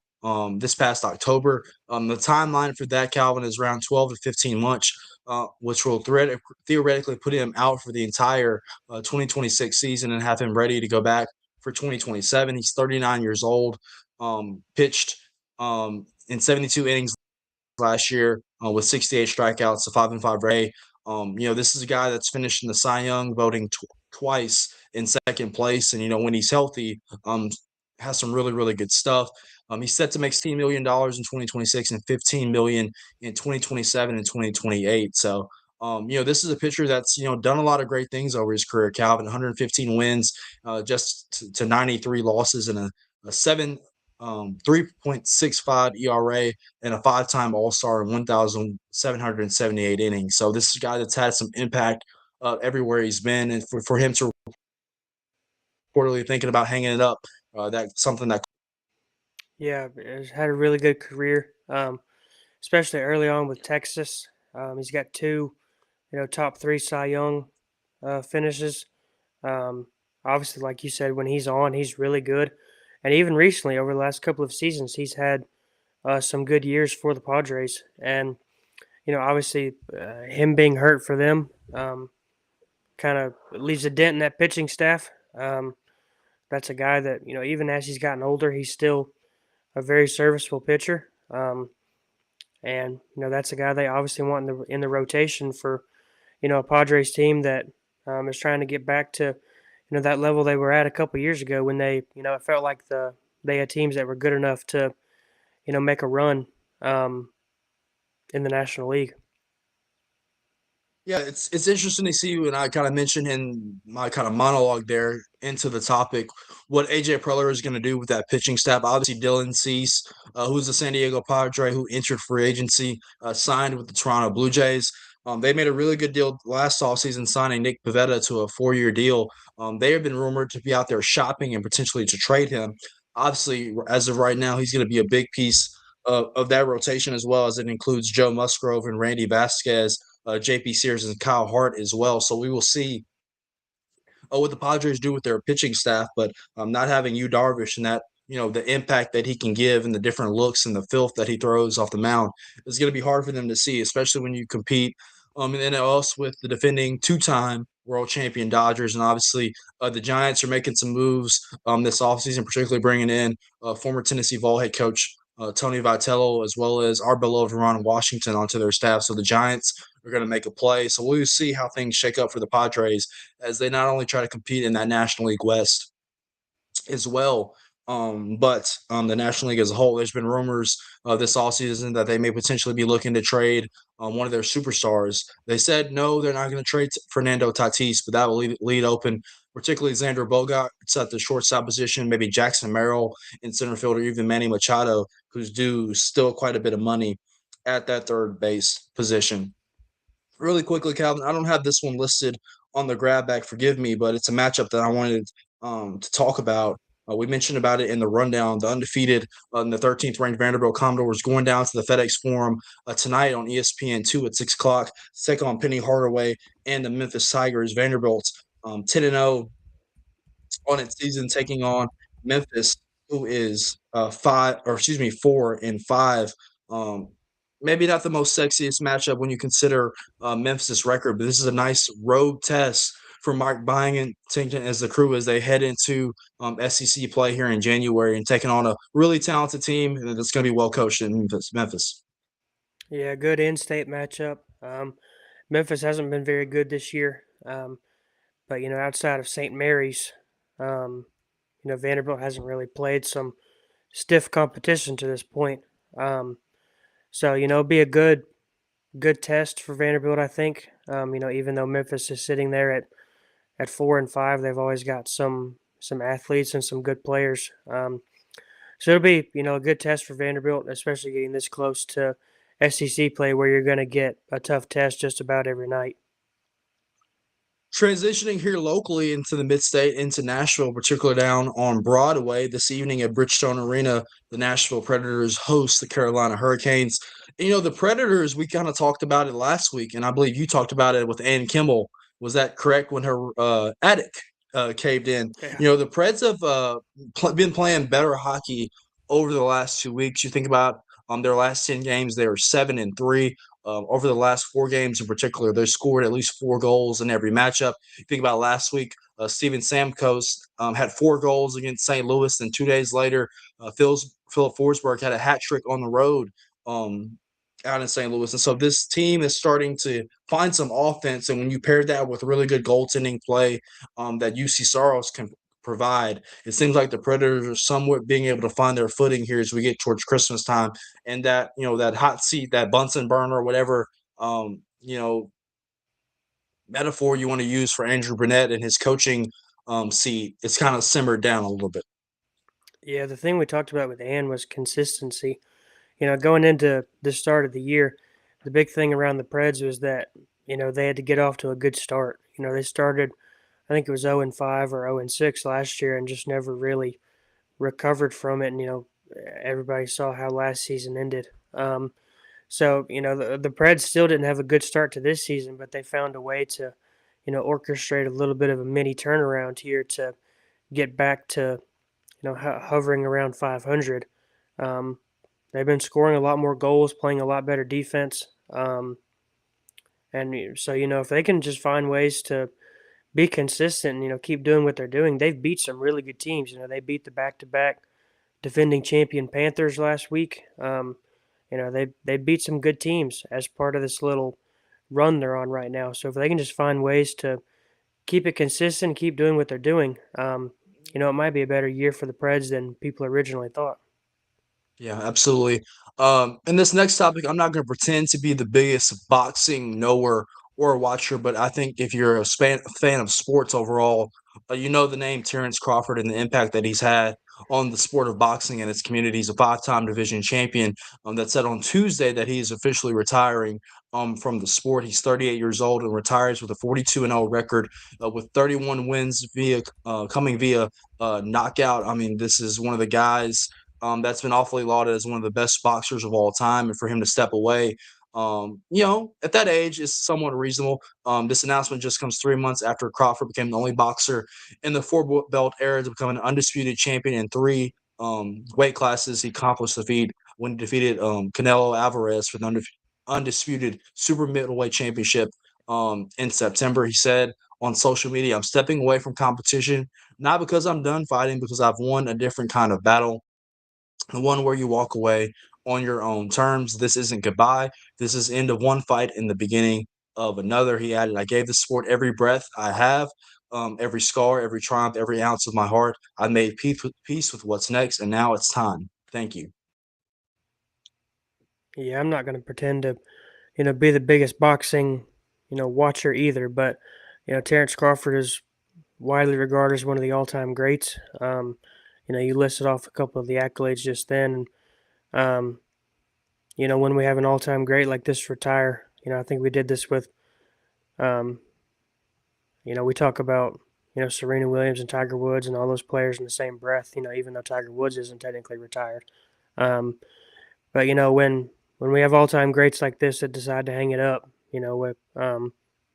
this past October. The timeline for that, Calvin, is around 12 to 15 months, which will theoretically put him out for the entire 2026 season and have him ready to go back for 2027. He's 39 years old, pitched in 72 innings last year with 68 strikeouts, a 5.5 ERA. This is a guy that's finished in the Cy Young voting twice in second place. And, when he's healthy, has some really, really good stuff. He's set to make $16 million in 2026 and $15 million in 2027 and 2028. So This is a pitcher that's done a lot of great things over his career. Calvin, 115 wins, to 93 losses, and a 3.65 ERA, and a 5-time All-Star in 1,778 innings. So this is a guy that's had some impact everywhere he's been, and for him to reportedly thinking about hanging it up, that's something that. Yeah, he's had a really good career, especially early on with Texas. He's got two, top three Cy Young finishes. Um, Obviously, like you said, when he's on, he's really good. And even recently, over the last couple of seasons, he's had some good years for the Padres. And, obviously, him being hurt for them kind of leaves a dent in that pitching staff. That's a guy that, even as he's gotten older, he's still a very serviceable pitcher. And that's a guy they obviously want in the rotation for a Padres team that is trying to get back to that level they were at a couple years ago when they it felt like they had teams that were good enough to make a run in the National League. Yeah, it's interesting to see you, and I kind of mentioned in my kind of monologue there into the topic what AJ Preller is going to do with that pitching staff. Obviously, Dylan Cease, who's a San Diego Padre who entered free agency, signed with the Toronto Blue Jays. They made a really good deal last offseason signing Nick Pivetta to a 4-year deal. They have been rumored to be out there shopping and potentially to trade him. Obviously, as of right now, he's going to be a big piece of that rotation, as well as it includes Joe Musgrove and Randy Vasquez, JP Sears, and Kyle Hart as well. So we will see what the Padres do with their pitching staff, but not having Yu Darvish and that, the impact that he can give and the different looks and the filth that he throws off the mound is going to be hard for them to see, especially when you compete in the NLS with the defending 2-time world champion Dodgers. And obviously the Giants are making some moves this offseason, particularly bringing in former Tennessee Vol head coach Tony Vitello, as well as our beloved Ron Washington onto their staff. So the Giants are going to make a play. So we'll see how things shake up for the Padres as they not only try to compete in that National League West as well, but the National League as a whole. There's been rumors this offseason that they may potentially be looking to trade one of their superstars. They said no, they're not going to trade Fernando Tatis, but that will lead open, particularly Xander Bogaerts at the shortstop position, maybe Jackson Merrill in center field, or even Manny Machado, who's due still quite a bit of money at that third base position. Really quickly, Calvin, I don't have this one listed on the grab bag, forgive me, but it's a matchup that I wanted to talk about. We mentioned about it in the rundown. The undefeated and the 13th ranked Vanderbilt Commodores going down to the FedEx Forum tonight on ESPN2 at 6 o'clock to take on Penny Hardaway and the Memphis Tigers. Vanderbilt 10-0 on its season, taking on Memphis, who is 4-5. Maybe not the most sexiest matchup when you consider Memphis' record, but this is a nice road test for Mike Byington as the crew as they head into SEC play here in January and taking on a really talented team that's going to be well coached in Memphis. Yeah, good in-state matchup. Memphis hasn't been very good this year, but outside of St. Mary's, Vanderbilt hasn't really played some stiff competition to this point. So it'll be a good test for Vanderbilt, I think. Even though Memphis is sitting there at 4-5, they've always got some athletes and some good players. So it'll be a good test for Vanderbilt, especially getting this close to SEC play, where you're going to get a tough test just about every night. Transitioning here locally into the mid-state, into Nashville, particularly down on Broadway this evening at Bridgestone Arena, the Nashville Predators host the Carolina Hurricanes. The Predators, we kind of talked about it last week, and I believe you talked about it with Ann Kimmel. Was that correct, when her attic caved in? Yeah. The Preds have been playing better hockey over the last 2 weeks. You think about their last 10 games, they were 7-3. Over the last 4 games in particular, they scored at least 4 goals in every matchup. You think about last week, Steven Stamkos had 4 goals against St. Louis, and 2 days later, Philip Forsberg had a hat trick on the road out in St. Louis. And so this team is starting to find some offense, and when you pair that with really good goaltending play that UC Saros can provide, it seems like the Predators are somewhat being able to find their footing here as we get towards Christmas time, and that that hot seat, that Bunsen burner, whatever metaphor you want to use for Andrew Burnett and his coaching seat, it's kind of simmered down a little bit. Yeah, the thing we talked about with Ann was consistency. Going into the start of the year, the big thing around the Preds was that, they had to get off to a good start. They started, I think it was 0-5 or 0-6 last year and just never really recovered from it. And, everybody saw how last season ended. So, the Preds still didn't have a good start to this season, but they found a way to, orchestrate a little bit of a mini turnaround here to get back to, hovering around 500. They've been scoring a lot more goals, playing a lot better defense. And so, if they can just find ways to be consistent, keep doing what they're doing, they've beat some really good teams. They beat the back-to-back defending champion Panthers last week. They beat some good teams as part of this little run they're on right now. So if they can just find ways to keep it consistent, keep doing what they're doing, it might be a better year for the Preds than people originally thought. Yeah, absolutely. In this next topic, I'm not going to pretend to be the biggest boxing knower or watcher, but I think if you're a fan of sports overall, you know the name Terrence Crawford and the impact that he's had on the sport of boxing and its community. He's a five-time division champion that said on Tuesday that he is officially retiring from the sport. He's 38 years old and retires with a 42-0 record with 31 wins coming via knockout. I mean, this is one of the guys that's been awfully lauded as one of the best boxers of all time. And for him to step away, at that age is somewhat reasonable. This announcement just comes 3 months after Crawford became the only boxer in the four belt era to become an undisputed champion in three weight classes. He accomplished the feat when he defeated Canelo Alvarez for the undisputed super middleweight championship in September. He said on social media, "I'm stepping away from competition, not because I'm done fighting, because I've won a different kind of battle. The one where you walk away on your own terms. This isn't goodbye. This is end of one fight and the beginning of another." He added, "I gave the sport every breath I have, every scar, every triumph, every ounce of my heart. I made peace with what's next, and now it's time. Thank you." Yeah, I'm not going to pretend to, be the biggest boxing, watcher either. But, Terrence Crawford is widely regarded as one of the all-time greats. You listed off a couple of the accolades just then. When we have an all-time great like this retire, I think we did this with, we talk about, Serena Williams and Tiger Woods and all those players in the same breath, even though Tiger Woods isn't technically retired. But, when we have all-time greats like this that decide to hang it up,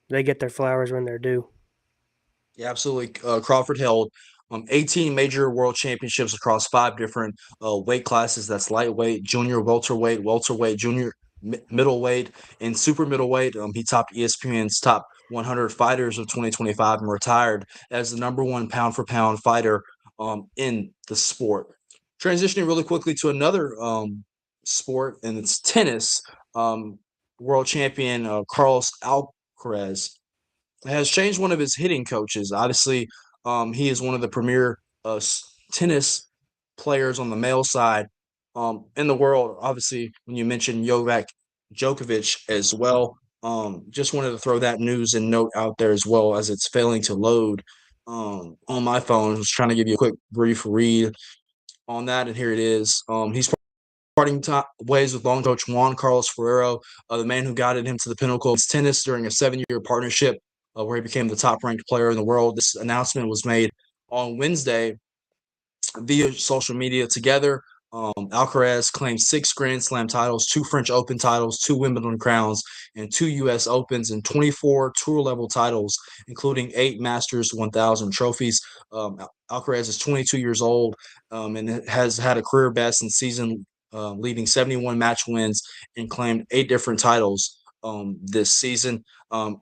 they get their flowers when they're due. Yeah, absolutely. Crawford held 18 major world championships across 5 different weight classes. That's lightweight, junior, welterweight, junior, middleweight, and super middleweight. He topped ESPN's top 100 fighters of 2025 and retired as the #1 pound-for-pound fighter in the sport. Transitioning really quickly to another sport, and it's tennis. World champion Carlos Alcaraz has changed one of his hitting coaches. Obviously, he is one of the premier tennis players on the male side in the world. Obviously, when you mentioned Novak Djokovic as well, just wanted to throw that news and note out there as well as it's failing to load on my phone. I was trying to give you a quick brief read on that, and here it is. He's parting ways with long coach Juan Carlos Ferrero, the man who guided him to the pinnacle of tennis during a 7-year partnership where he became the top-ranked player in the world. This announcement was made on Wednesday via social media. Together, Alcaraz claimed 6 Grand Slam titles, 2 French Open titles, 2 Wimbledon crowns, and 2 U.S. Opens, and 24 tour-level titles, including 8 Masters 1000 trophies. Alcaraz is 22 years old and has had a career best in season leading 71 match wins and claimed 8 different titles this season.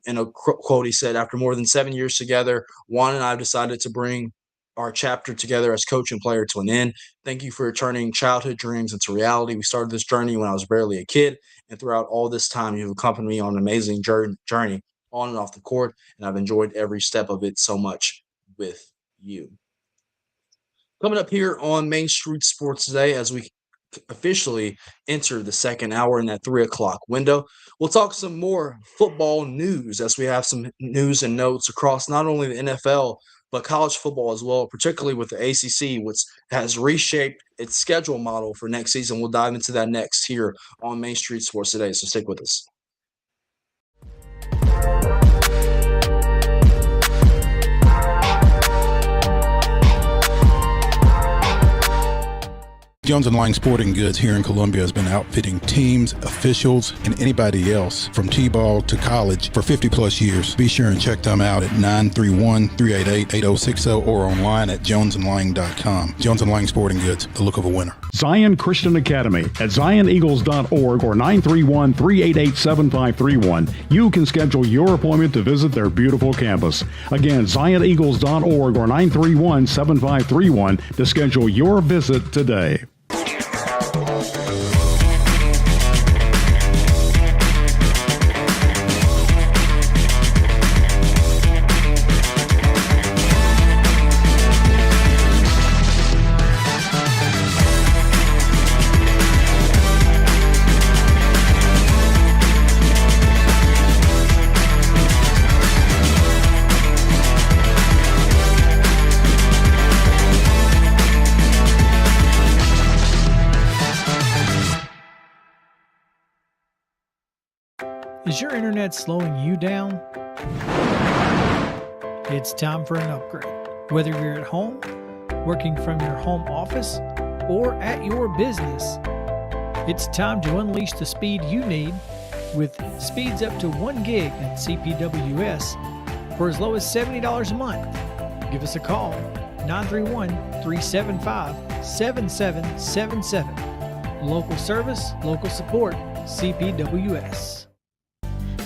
In a quote, he said, "After more than 7 years together, Juan and I have decided to bring our chapter together as coach and player to an end. Thank you for turning childhood dreams into reality. We started this journey when I was barely a kid, and throughout all this time, you've accompanied me on an amazing journey on and off the court, and I've enjoyed every step of it so much with you." Coming up here on Main Street Sports today, as we officially enter the second hour in that 3 o'clock window. We'll talk some more football news as we have some news and notes across not only the NFL, but college football as well, particularly with the ACC, which has reshaped its schedule model for next season. We'll dive into that next here on Main Street Sports Today, so stick with us. Jones & Lang Sporting Goods here in Columbia has been outfitting teams, officials, and anybody else from T-ball to college for 50-plus years. Be sure and check them out at 931-388-8060 or online at jonesandlang.com. Jones & Lang Sporting Goods, the look of a winner. Zion Christian Academy at zioneagles.org or 931-388-7531. You can schedule your appointment to visit their beautiful campus. Again, zioneagles.org or 931-7531 to schedule your visit today. Is your internet slowing you down? It's time for an upgrade. Whether you're at home, working from your home office, or at your business, it's time to unleash the speed you need with speeds up to 1 gig at CPWS for as low as $70 a month. Give us a call, 931-375-7777. Local service, local support, CPWS.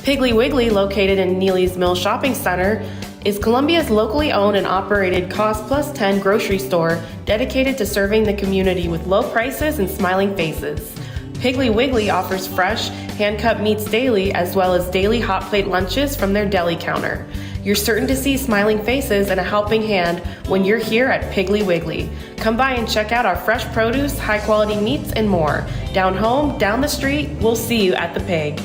Piggly Wiggly, located in Neely's Mill Shopping Center, is Columbia's locally owned and operated Cost Plus 10 grocery store dedicated to serving the community with low prices and smiling faces. Piggly Wiggly offers fresh, hand-cut meats daily as well as daily hot plate lunches from their deli counter. You're certain to see smiling faces and a helping hand when you're here at Piggly Wiggly. Come by and check out our fresh produce, high-quality meats, and more. Down home, down the street, we'll see you at the Pig.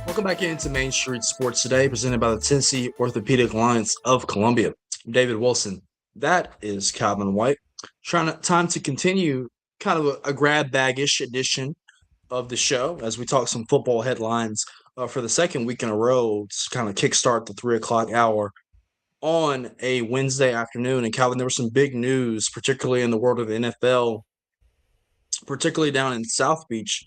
Welcome back into Main Street Sports Today, presented by the Tennessee Orthopedic Alliance of Columbia. I'm David Wilson. That is Calvin White. Time to continue kind of a grab bag-ish edition of the show as we talk some football headlines for the second week in a row to kind of kickstart the 3 o'clock hour on a Wednesday afternoon. And Calvin, there was some big news, particularly in the world of the NFL, particularly down in South Beach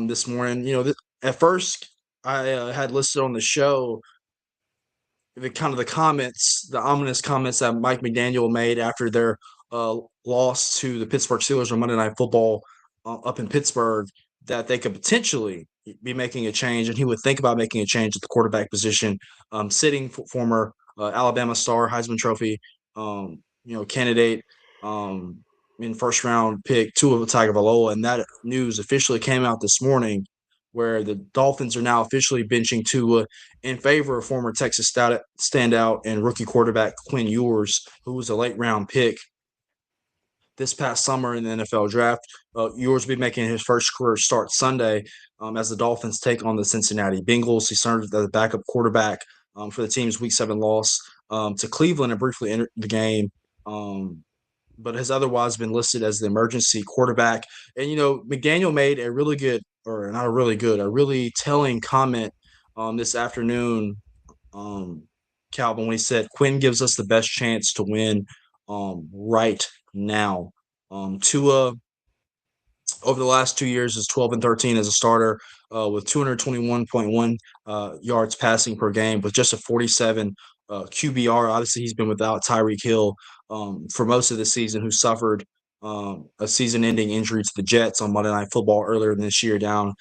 this morning. You know, at first I had listed on the show the comments, the ominous comments that Mike McDaniel made after their loss to the Pittsburgh Steelers on Monday Night Football up in Pittsburgh, that they could potentially be making a change, and he would think about making a change at the quarterback position. Sitting former Alabama star, Heisman Trophy, candidate, in first round pick Tua Tagovailoa, and that news officially came out this morning, where the Dolphins are now officially benching Tua in favor of former Texas standout and rookie quarterback Quinn Ewers, who was a late-round pick this past summer in the NFL draft. Ewers will be making his first career start Sunday as the Dolphins take on the Cincinnati Bengals. He started as the backup quarterback for the team's Week 7 loss to Cleveland and briefly entered the game, but has otherwise been listed as the emergency quarterback. And, McDaniel made a really good – or not a really good, a really telling comment this afternoon, Calvin, when he said, Quinn gives us the best chance to win right now. Tua, over the last 2 years, is 12-13 as a starter with 221.1 yards passing per game with just a 47 QBR. Obviously, he's been without Tyreek Hill for most of the season, who suffered a season-ending injury to the Jets on Monday Night Football earlier this year down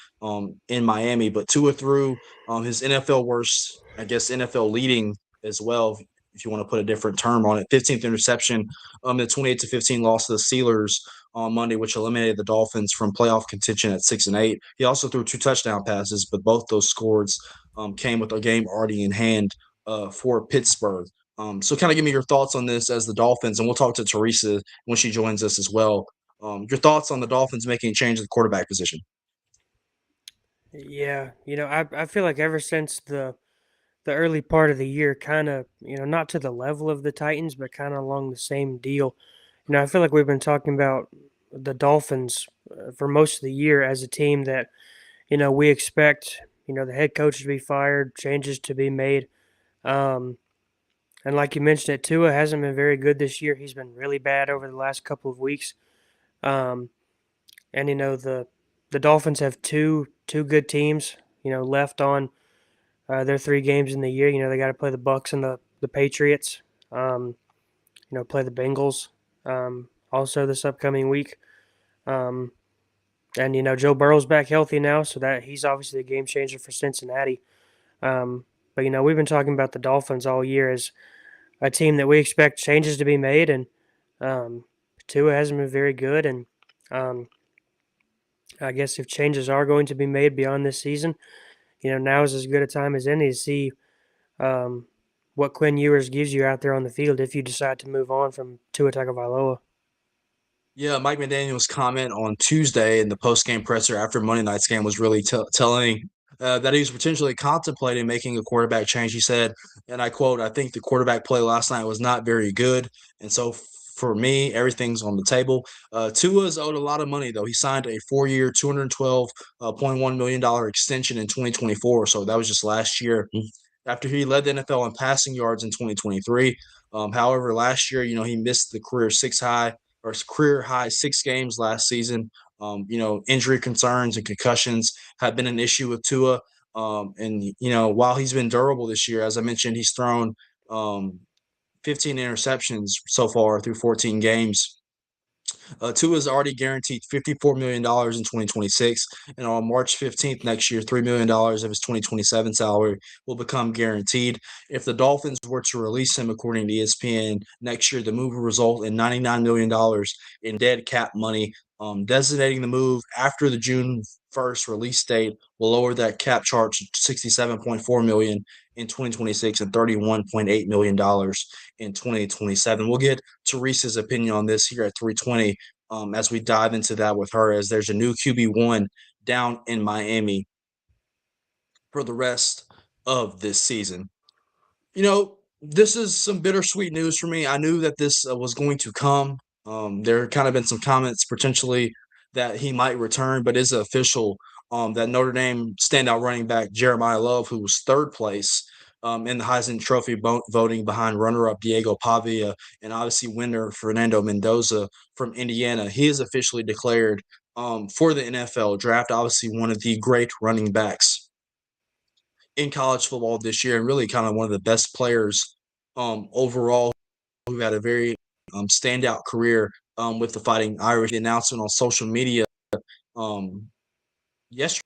in Miami. But Tua threw his NFL worst, I guess NFL leading as well, if you want to put a different term on it. 15th interception, the 28-15 loss to the Steelers on Monday, which eliminated the Dolphins from playoff contention at 6-8. He also threw 2 touchdown passes, but both those scores came with a game already in hand for Pittsburgh. So kind of give me your thoughts on this as the Dolphins, and we'll talk to Teresa when she joins us as well. Your thoughts on the Dolphins making a change at the quarterback position? Yeah, I feel like ever since the early part of the year, kind of, not to the level of the Titans, but kind of along the same deal. I feel like we've been talking about the Dolphins for most of the year as a team that, we expect, the head coach to be fired, changes to be made. And like you mentioned, it Tua hasn't been very good this year. He's been really bad over the last couple of weeks. Um, and the Dolphins have two good teams, left on their 3 games in the year. They got to play the Bucks and the Patriots. Play the Bengals also this upcoming week. And Joe Burrow's back healthy now, so that he's obviously a game changer for Cincinnati. But we've been talking about the Dolphins all year as a team that we expect changes to be made, and Tua hasn't been very good. And I guess if changes are going to be made beyond this season, now is as good a time as any to see what Quinn Ewers gives you out there on the field if you decide to move on from Tua Tagovailoa. Yeah, Mike McDaniel's comment on Tuesday in the post-game presser after Monday night's game was really telling that he was potentially contemplating making a quarterback change. He said, and I quote, "I think the quarterback play last night was not very good, and so for me, everything's on the table." Tua's owed a lot of money, though. He signed a 4-year, $212.1 million extension in 2024, so that was just last year after he led the NFL in passing yards in 2023. However, last year, he missed the career high 6 games last season. Injury concerns and concussions have been an issue with Tua. And while he's been durable this year, as I mentioned, he's thrown 15 interceptions so far through 14 games. Tua is already guaranteed $54 million in 2026, and on March 15th next year, $3 million of his 2027 salary will become guaranteed. If the Dolphins were to release him, according to ESPN, next year, the move will result in $99 million in dead cap money. Designating the move after the June 1st release date will lower that cap charge to $67.4 million in 2026 and $31.8 million in 2027. We'll get Teresa's opinion on this here at 320 as we dive into that with her, as there's a new QB1 down in Miami for the rest of this season. This is some bittersweet news for me. I knew that this was going to come. There kind of been some comments potentially that he might return, but is it official that Notre Dame standout running back Jeremiah Love, who was 3rd place in the Heisman Trophy voting behind runner-up Diego Pavia and obviously winner Fernando Mendoza from Indiana, he is officially declared for the NFL draft. Obviously, one of the great running backs in college football this year, and really kind of one of the best players overall, who had a very standout career with the Fighting Irish. The announcement on social media yesterday,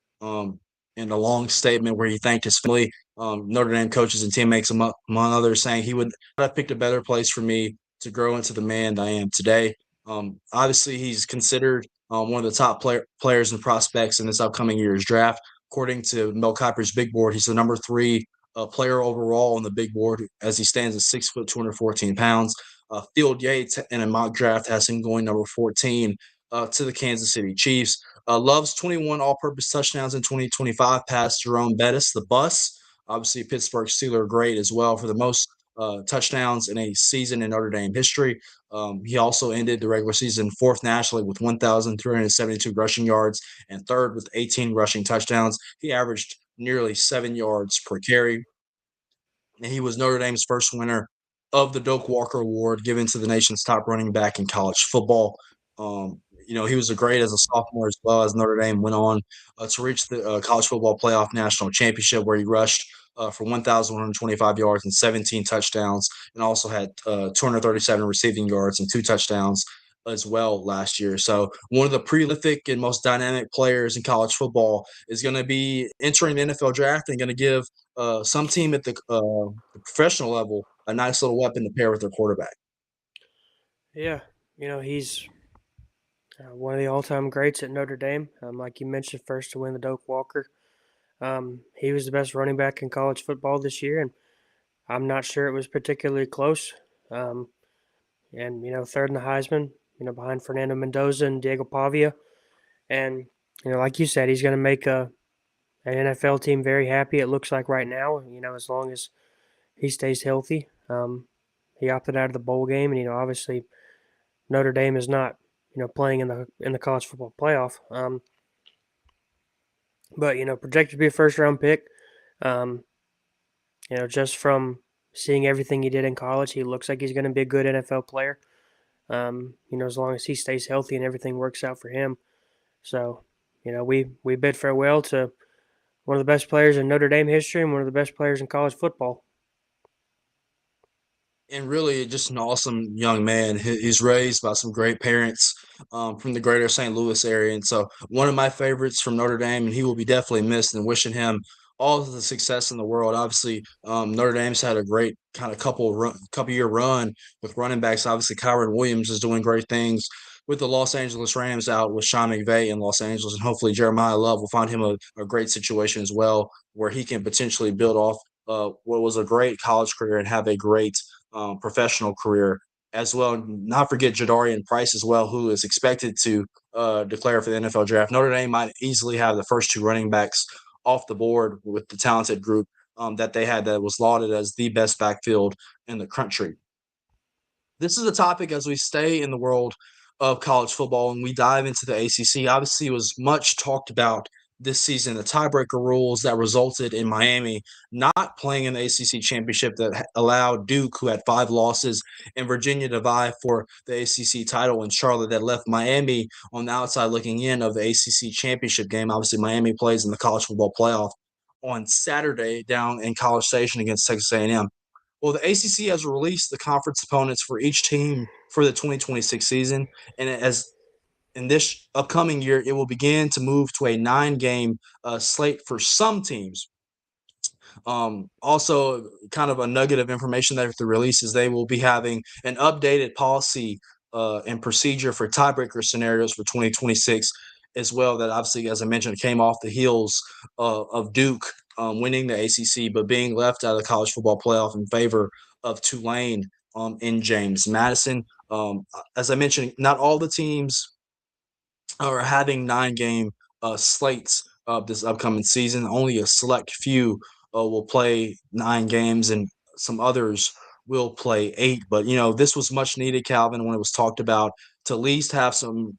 in a long statement where he thanked his family, Notre Dame coaches and teammates, among others, saying he would have picked a better place for me to grow into the man that I am today. Obviously, he's considered one of the top players and prospects in this upcoming year's draft. According to Mel Kiper's big board, he's the number 3 player overall on the big board, as he stands at 6 foot, 214 pounds. Field Yates in a mock draft has him going number 14 to the Kansas City Chiefs. Love's 21 all-purpose touchdowns in 2025 passed Jerome Bettis, the bus. Obviously, Pittsburgh Steeler great as well for the most touchdowns in a season in Notre Dame history. He also ended the regular season 4th nationally with 1,372 rushing yards and 3rd with 18 rushing touchdowns. He averaged nearly 7 yards per carry. And he was Notre Dame's first winner of the Doak Walker Award, given to the nation's top running back in college football. He was a great as a sophomore as well, as Notre Dame went on to reach the college football playoff national championship, where he rushed for 1,125 yards and 17 touchdowns, and also had 237 receiving yards and 2 touchdowns as well last year. So one of the prolific and most dynamic players in college football is going to be entering the NFL draft and going to give some team at the professional level a nice little weapon to pair with their quarterback. Yeah, he's one of the all-time greats at Notre Dame. Like you mentioned, first to win the Doak Walker. He was the best running back in college football this year, and I'm not sure it was particularly close. And third in the Heisman, behind Fernando Mendoza and Diego Pavia. And like you said, he's going to make an NFL team very happy. It looks like right now. As long as he stays healthy. He opted out of the bowl game, and obviously Notre Dame is not playing in the college football playoff. But projected to be a first round pick. Just from seeing everything he did in college, he looks like he's going to be a good NFL player. As long as he stays healthy and everything works out for him. So, we bid farewell to one of the best players in Notre Dame history and one of the best players in college football. And really just an awesome young man. He's raised by some great parents from the greater St. Louis area. And so one of my favorites from Notre Dame, and he will be definitely missed, and wishing him all of the success in the world. Obviously, Notre Dame's had a great kind of couple year run with running backs. Obviously, Kyron Williams is doing great things with the Los Angeles Rams out with Sean McVay in Los Angeles. And hopefully Jeremiah Love will find him a great situation as well, where he can potentially build off what was a great college career and have a great professional career as well. Not forget Jadarian Price as well, who is expected to declare for the NFL draft. Notre Dame might easily have the first two running backs off the board with the talented group that they had that was lauded as the best backfield in the country. This is a topic as we stay in the world of college football and we dive into the ACC. Obviously, it was much talked about this season, the tiebreaker rules that resulted in Miami not playing in the ACC championship that allowed Duke, who had 5 losses, and Virginia to vie for the ACC title in Charlotte, that left Miami on the outside looking in of the ACC championship game. Obviously, Miami plays in the college football playoff on Saturday down in College Station against Texas A&M. Well, the ACC has released the conference opponents for each team for the 2026 season, and as in this upcoming year, it will begin to move to a 9-game slate for some teams. Also, kind of a nugget of information that the release is they will be having an updated policy and procedure for tiebreaker scenarios for 2026 as well. That obviously, as I mentioned, came off the heels of Duke winning the ACC, but being left out of the college football playoff in favor of Tulane in James Madison. As I mentioned, not all the teams are having 9-game slates this upcoming season. Only a select few will play 9 games, and some others will play 8. But this was much needed, Calvin, when it was talked about to at least have some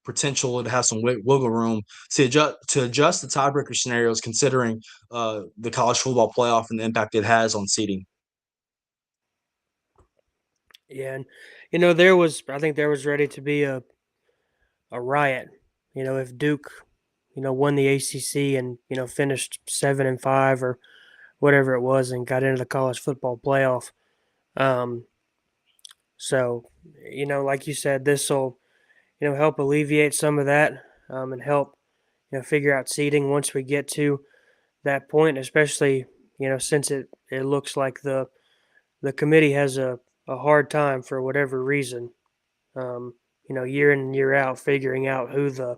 potential to have some wiggle room to adjust the tiebreaker scenarios, considering the college football playoff and the impact it has on seeding. Yeah, and I think there was ready to be a riot. If Duke, won the ACC and finished 7-5 or whatever it was and got into the college football playoff. So like you said, this will help alleviate some of that and help figure out seeding once we get to that point. Especially since it looks like the committee has a hard time for whatever reason. Year in and year out, figuring out who the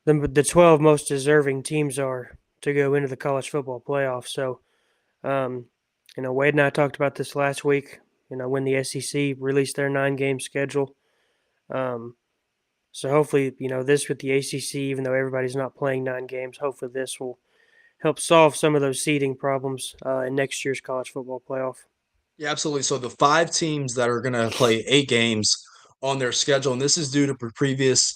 12 most deserving teams are to go into the college football playoff. So, Wade and I talked about this last week, when the SEC released their 9-game schedule. So hopefully, this with the ACC, even though everybody's not playing 9 games, hopefully this will help solve some of those seeding problems in next year's college football playoff. Yeah, absolutely. So the 5 teams that are going to play 8 games on their schedule, and this is due to previous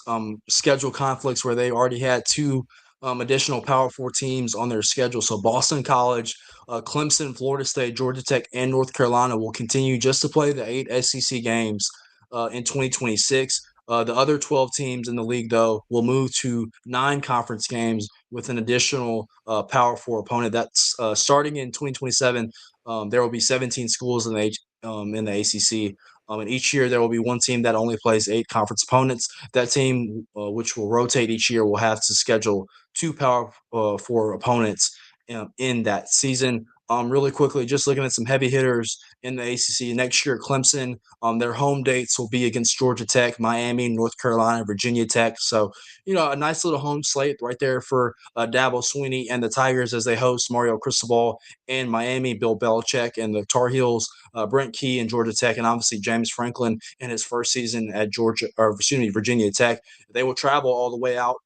schedule conflicts where they already had 2 additional Power 4 teams on their schedule. So Boston College, Clemson, Florida State, Georgia Tech, and North Carolina will continue just to play the 8 SEC games in 2026. The other 12 teams in the league, though, will move to 9 conference games with an additional Power 4 opponent. That's starting in 2027. There will be 17 schools in the ACC. And each year there will be one team that only plays 8 conference opponents. That team, which will rotate each year, will have to schedule 2 Power 4 opponents in that season. Really quickly, just looking at some heavy hitters in the ACC. Next year, Clemson, their home dates will be against Georgia Tech, Miami, North Carolina, Virginia Tech. So, a nice little home slate right there for Dabo Swinney and the Tigers as they host Mario Cristobal in Miami, Bill Belichick and the Tar Heels, Brent Key and Georgia Tech, and obviously James Franklin in his first season at Virginia Tech. They will travel all the way out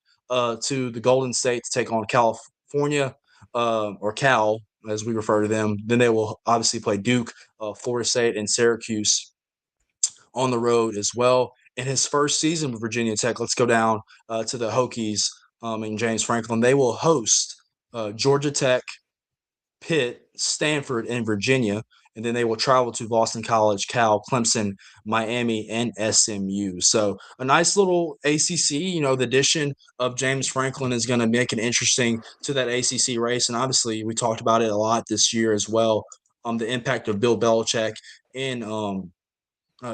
to the Golden State to take on California, or Cal, as we refer to them. Then they will obviously play Duke, Florida State, and Syracuse on the road as well. In his first season with Virginia Tech, let's go down to the Hokies and James Franklin. They will host Georgia Tech, Pitt, Stanford, and Virginia. And then they will travel to Boston College, Cal, Clemson, Miami, and SMU. So a nice little ACC. The addition of James Franklin is going to make it interesting to that ACC race. And obviously, we talked about it a lot this year as well. The impact of Bill Belichick in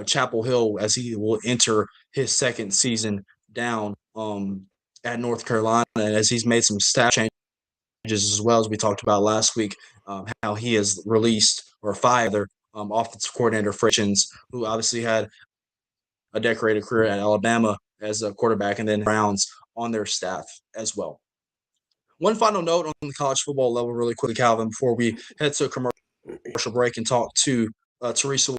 Chapel Hill as he will enter his second season down at North Carolina, and as he's made some staff changes as well, as we talked about last week, how he has released or fired their offensive coordinator Frictions, who obviously had a decorated career at Alabama as a quarterback, and then Browns on their staff as well. One final note on the college football level really quickly, Calvin, before we head to a commercial break and talk to Teresa,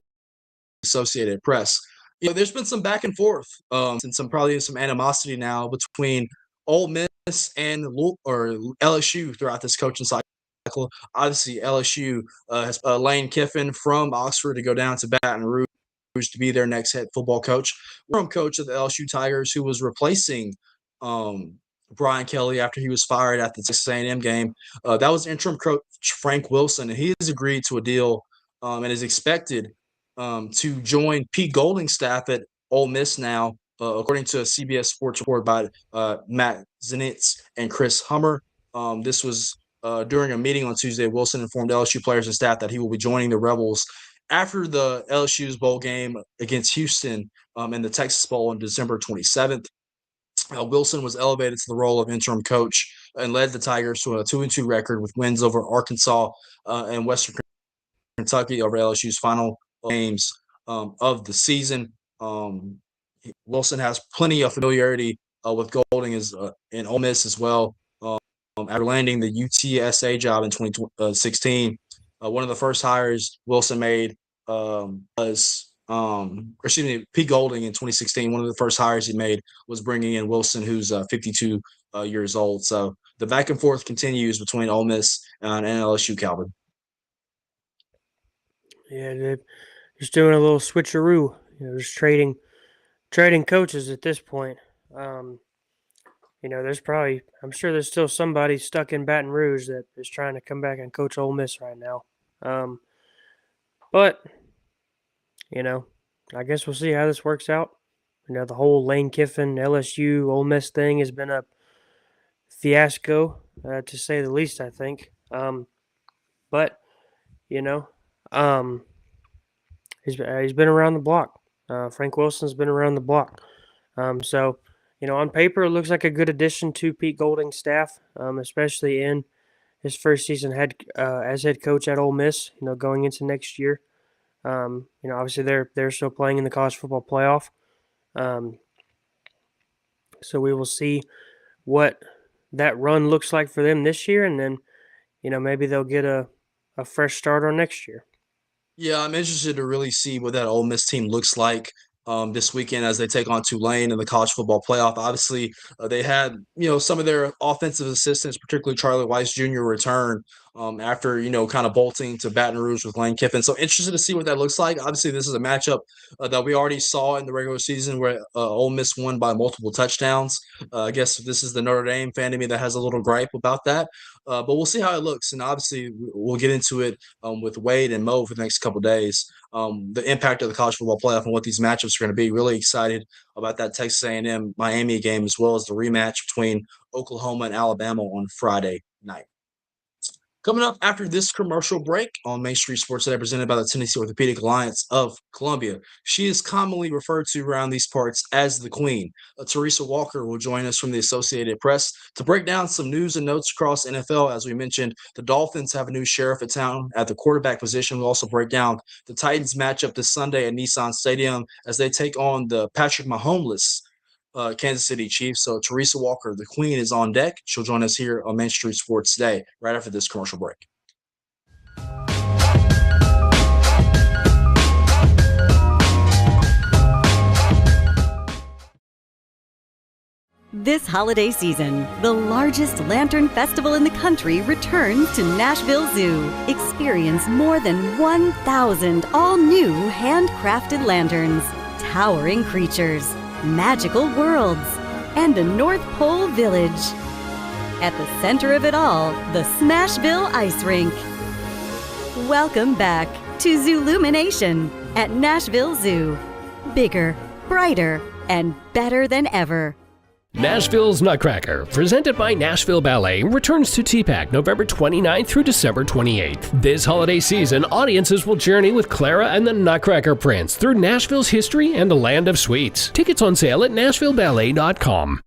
Associated Press. There's been some back and forth and probably some animosity now between Ole Miss and LSU throughout this coaching cycle. Obviously, LSU has Lane Kiffin from Oxford to go down to Baton Rouge to be their next head football coach. Interim coach of the LSU Tigers, who was replacing Brian Kelly after he was fired at the Texas A&M game. That was interim coach Frank Wilson, and he has agreed to a deal and is expected to join Pete Golding's staff at Ole Miss now, according to a CBS Sports report by Matt Zenitz and Chris Hummer. This was during a meeting on Tuesday. Wilson informed LSU players and staff that he will be joining the Rebels after the LSU's bowl game against Houston in the Texas Bowl on December 27th. Wilson was elevated to the role of interim coach and led the Tigers to a 2-2 record with wins over Arkansas and Western Kentucky over LSU's final games of the season. Wilson has plenty of familiarity with Golding in Ole Miss as well. After landing the UTSA job in 2016, one of the first hires Wilson made was Pete Golding in 2016. One of the first hires he made was bringing in Wilson, who's 52 years old. So the back and forth continues between Ole Miss and LSU, Calvin. Yeah, they're just doing a little switcheroo. Just trading coaches at this point. I'm sure there's still somebody stuck in Baton Rouge that is trying to come back and coach Ole Miss right now. But I guess we'll see how this works out. The whole Lane Kiffin, LSU, Ole Miss thing has been a fiasco, to say the least, I think. But he's been around the block. Frank Wilson's been around the block. So on paper, it looks like a good addition to Pete Golding's staff, especially in his first season as head coach at Ole Miss. Going into next year. Obviously they're still playing in the college football playoff. So we will see what that run looks like for them this year, and then maybe they'll get a fresh start on next year. Yeah, I'm interested to really see what that Ole Miss team looks like this weekend as they take on Tulane in the college football playoff. Obviously, they had some of their offensive assistants, particularly Charlie Weiss Jr., return after kind of bolting to Baton Rouge with Lane Kiffin. So interested to see what that looks like. Obviously, this is a matchup that we already saw in the regular season where Ole Miss won by multiple touchdowns. I guess this is the Notre Dame fan to me that has a little gripe about that. But we'll see how it looks, and obviously we'll get into it with Wade and Mo for the next couple of days. The impact of the college football playoff and what these matchups are going to be. Really excited about that Texas A&M Miami game, as well as the rematch between Oklahoma and Alabama on Friday night. Coming up after this commercial break on Main Street Sports Today, presented by the Tennessee Orthopedic Alliance of Columbia. She is commonly referred to around these parts as the Queen. Teresa Walker will join us from the Associated Press to break down some news and notes across NFL. As we mentioned, the Dolphins have a new sheriff at town at the quarterback position. We'll also break down the Titans matchup this Sunday at Nissan Stadium as they take on the Patrick Mahomes Kansas City Chiefs. So Teresa Walker, the Queen, is on deck. She'll join us here on Main Street Sports Today, right after this commercial break. This holiday season, the largest lantern festival in the country returns to Nashville Zoo. Experience more than 1,000 all-new handcrafted lanterns, towering creatures, magical worlds, and a North Pole village. At the center of it all, the Smashville Ice Rink. Welcome back to Zoolumination at Nashville Zoo. Bigger, brighter, and better than ever. Nashville's Nutcracker, presented by Nashville Ballet, returns to TPAC November 29th through December 28th. This holiday season, audiences will journey with Clara and the Nutcracker Prince through Nashville's history and the land of sweets. Tickets on sale at NashvilleBallet.com.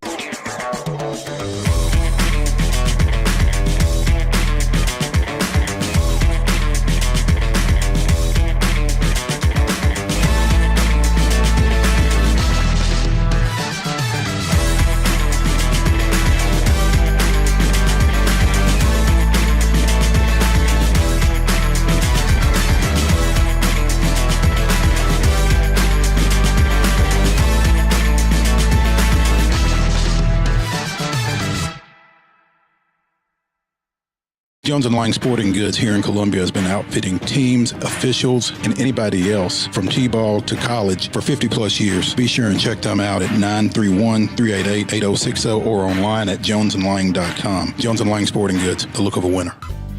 Jones & Lang Sporting Goods here in Columbia has been outfitting teams, officials, and anybody else from T-ball to college for 50 plus years. Be sure and check them out at 931-388-8060 or online at jonesandlang.com. Jones & Lang Sporting Goods, the look of a winner.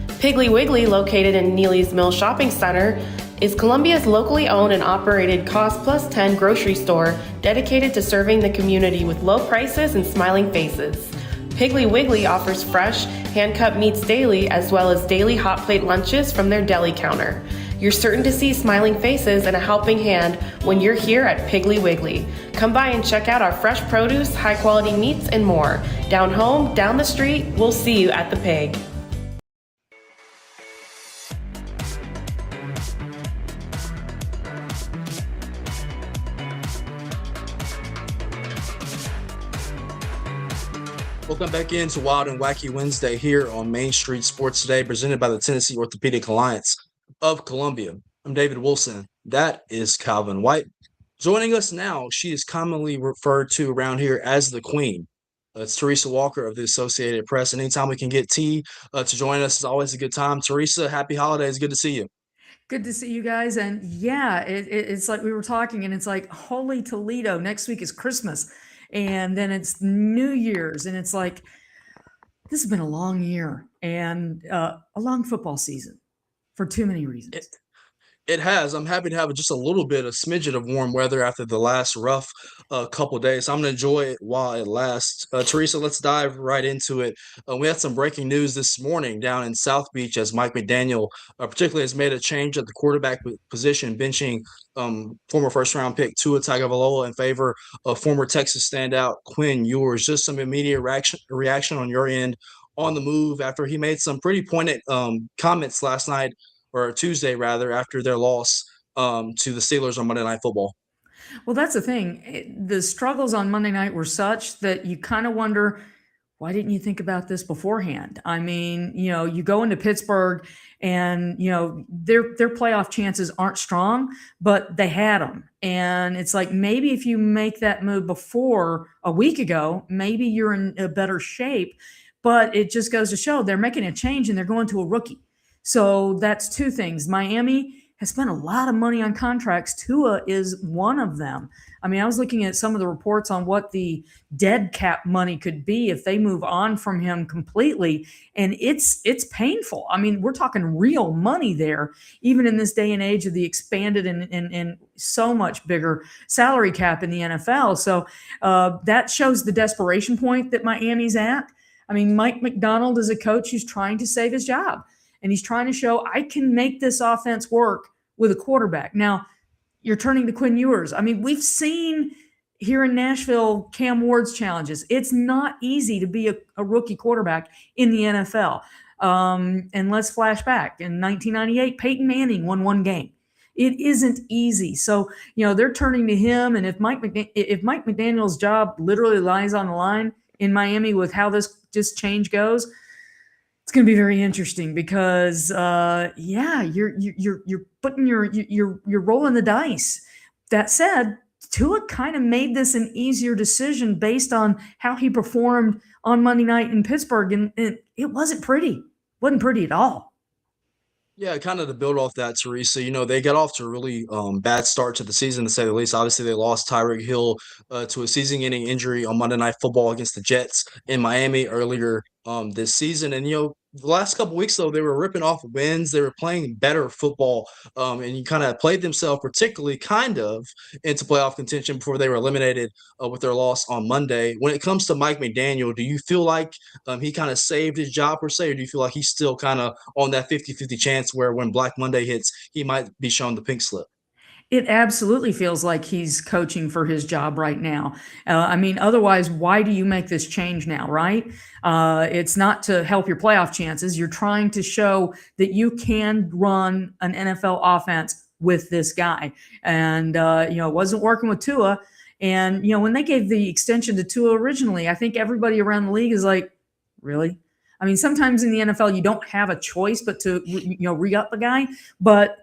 Piggly Wiggly, located in Neely's Mill Shopping Center, is Columbia's locally owned and operated Cost Plus 10 grocery store dedicated to serving the community with low prices and smiling faces. Piggly Wiggly offers fresh, hand-cut meats daily, as well as daily hot plate lunches from their deli counter. You're certain to see smiling faces and a helping hand when you're here at Piggly Wiggly. Come by and check out our fresh produce, high-quality meats, and more. Down home, down the street, we'll see you at the Pig. Welcome back into Wild and Wacky Wednesday here on Main Street Sports Today, presented by the Tennessee Orthopedic Alliance of Columbia. I'm David Wilson. That is Calvin White. Joining us now, she is commonly referred to around here as the Queen. It's Teresa Walker of the Associated Press. And anytime we can get T to join us, it's always a good time. Teresa, happy holidays. Good to see you. Good to see you guys. And yeah, it's like we were talking, and it's like, holy Toledo, next week is Christmas. And then it's New Year's, and it's like, this has been a long year and a long football season for too many reasons. It has. I'm happy to have just a little bit, a smidgen of warm weather after the last rough couple days. I'm going to enjoy it while it lasts. Teresa, let's dive right into it. We had some breaking news this morning down in South Beach as Mike McDaniel particularly has made a change at the quarterback position, benching former first-round pick Tua Tagovailoa in favor of former Texas standout Quinn Ewers. Just some immediate reaction on your end on the move after he made some pretty pointed comments last night, or Tuesday rather, after their loss to the Steelers on Monday Night Football. Well, that's the thing. The struggles on Monday night were such that you kind of wonder, why didn't you think about this beforehand? I mean, you go into Pittsburgh and, their playoff chances aren't strong, but they had them. And it's like, maybe if you make that move before a week ago, maybe you're in a better shape. But it just goes to show they're making a change and they're going to a rookie. So that's two things. Miami has spent a lot of money on contracts. Tua is one of them. I mean, I was looking at some of the reports on what the dead cap money could be if they move on from him completely. And it's painful. I mean, we're talking real money there, even in this day and age of the expanded and so much bigger salary cap in the NFL. So that shows the desperation point that Miami's at. I mean, Mike McDonald is a coach who's trying to save his job. and he's trying to show I can make this offense work with a quarterback. Now, you're turning to Quinn Ewers. I mean, we've seen here in Nashville Cam Ward's challenges. It's not easy to be a rookie quarterback in the NFL. And let's flash back. In 1998, Peyton Manning won one game. It isn't easy. So, they're turning to him. And if Mike McDaniel's job literally lies on the line in Miami with how this change goes, it's going to be very interesting because, you're putting you're rolling the dice. That said, Tua kind of made this an easier decision based on how he performed on Monday night in Pittsburgh, and it wasn't pretty. It wasn't pretty at all. Yeah, kind of to build off that, Teresa, they got off to a really bad start to the season, to say the least. Obviously, they lost Tyreek Hill to a season-ending injury on Monday Night Football against the Jets in Miami earlier this season. And, the last couple weeks, though, they were ripping off wins. They were playing better football, and you kind of played themselves particularly kind of into playoff contention before they were eliminated with their loss on Monday. When it comes to Mike McDaniel, do you feel like he kind of saved his job per se, or do you feel like he's still kind of on that 50-50 chance where when Black Monday hits, he might be shown the pink slip? It absolutely feels like he's coaching for his job right now. Otherwise, why do you make this change now, right? It's not to help your playoff chances. You're trying to show that you can run an NFL offense with this guy. And, it wasn't working with Tua. And, when they gave the extension to Tua originally, I think everybody around the league is like, really? I mean, sometimes in the NFL, you don't have a choice but to, re-up the guy. But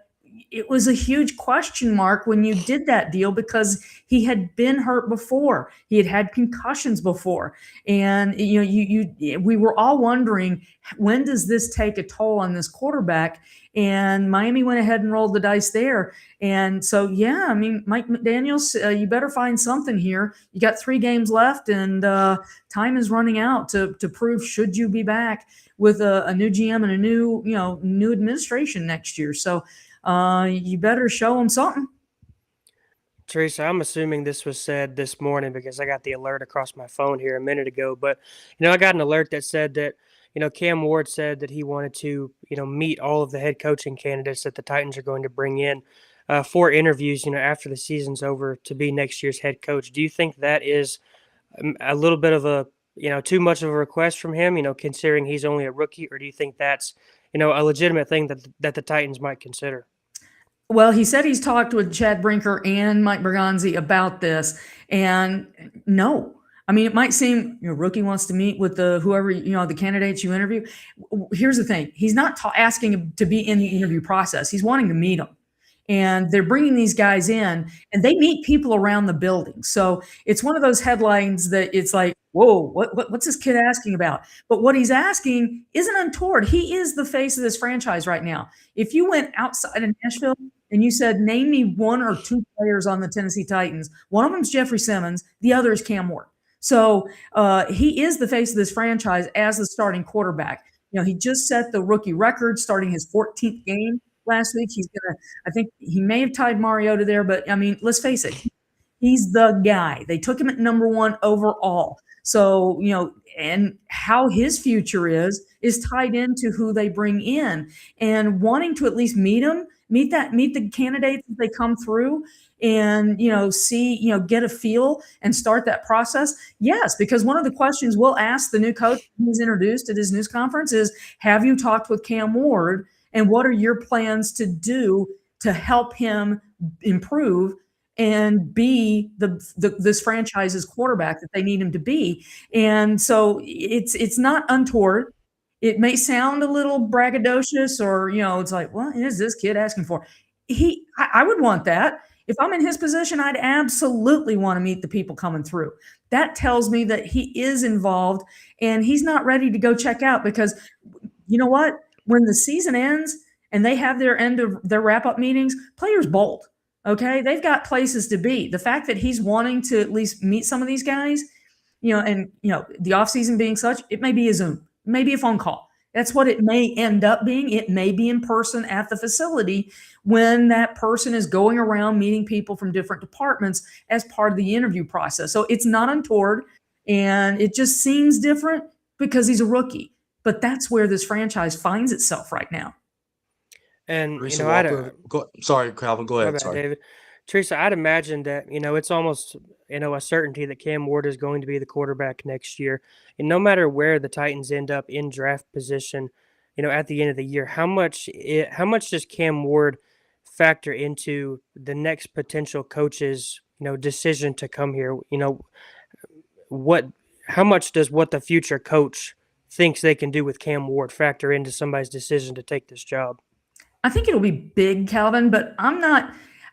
it was a huge question mark when you did that deal because he had been hurt before. He had had concussions before. And, we were all wondering, when does this take a toll on this quarterback? And Miami went ahead and rolled the dice there. And so, Mike McDaniels, you better find something here. You got 3 games left, and time is running out to prove should you be back with a new GM and a new administration next year. So, you better show them something. Teresa, I'm assuming this was said this morning because I got the alert across my phone here a minute ago. But, I got an alert that said that, Cam Ward said that he wanted to, meet all of the head coaching candidates that the Titans are going to bring in for interviews, after the season's over to be next year's head coach. Do you think that is a little bit of a, too much of a request from him, considering he's only a rookie? Or do you think that's, a legitimate thing that the Titans might consider? Well, he said he's talked with Chad Brinker and Mike Berganzi about this, and no. I mean, it might seem rookie wants to meet with whoever, the candidates you interview. Here's the thing. He's not asking him to be in the interview process. He's wanting to meet them. And they're bringing these guys in, and they meet people around the building. So it's one of those headlines that it's like, whoa, what's this kid asking about? But what he's asking isn't untoward. He is the face of this franchise right now. If you went outside of Nashville and you said, name me 1 or 2 players on the Tennessee Titans, one of them is Jeffrey Simmons, the other is Cam Ward. So he is the face of this franchise as the starting quarterback. He just set the rookie record, starting his 14th game last week. I think he may have tied Mariota there, but let's face it, he's the guy. They took him at number 1 overall. So, and how his future is tied into who they bring in, and wanting to at least meet the candidates as they come through and, see, get a feel and start that process. Yes, because one of the questions we'll ask the new coach he's introduced at his news conference is, have you talked with Cam Ward? And what are your plans to do to help him improve and be this franchise's quarterback that they need him to be? And so it's not untoward. It may sound a little braggadocious, or it's like, what is this kid asking for? I would want that. If I'm in his position, I'd absolutely want to meet the people coming through. That tells me that he is involved and he's not ready to go check out, because you know what? When the season ends and they have their end of their wrap-up meetings, players bolt, okay? They've got places to be. The fact that he's wanting to at least meet some of these guys, and, the offseason being such, it may be a Zoom, it may be a phone call. That's what it may end up being. It may be in person at the facility when that person is going around meeting people from different departments as part of the interview process. So it's not untoward, and it just seems different because he's a rookie. But that's where this franchise finds itself right now. And, Teresa Walker. Sorry, Calvin. Go my ahead. bad, Sorry. David. Teresa, I'd imagine that, it's almost, a certainty that Cam Ward is going to be the quarterback next year. And no matter where the Titans end up in draft position, at the end of the year, how much does Cam Ward factor into the next potential coach's, decision to come here? How much does what the future coach thinks they can do with Cam Ward factor into somebody's decision to take this job? I think it'll be big, Calvin, but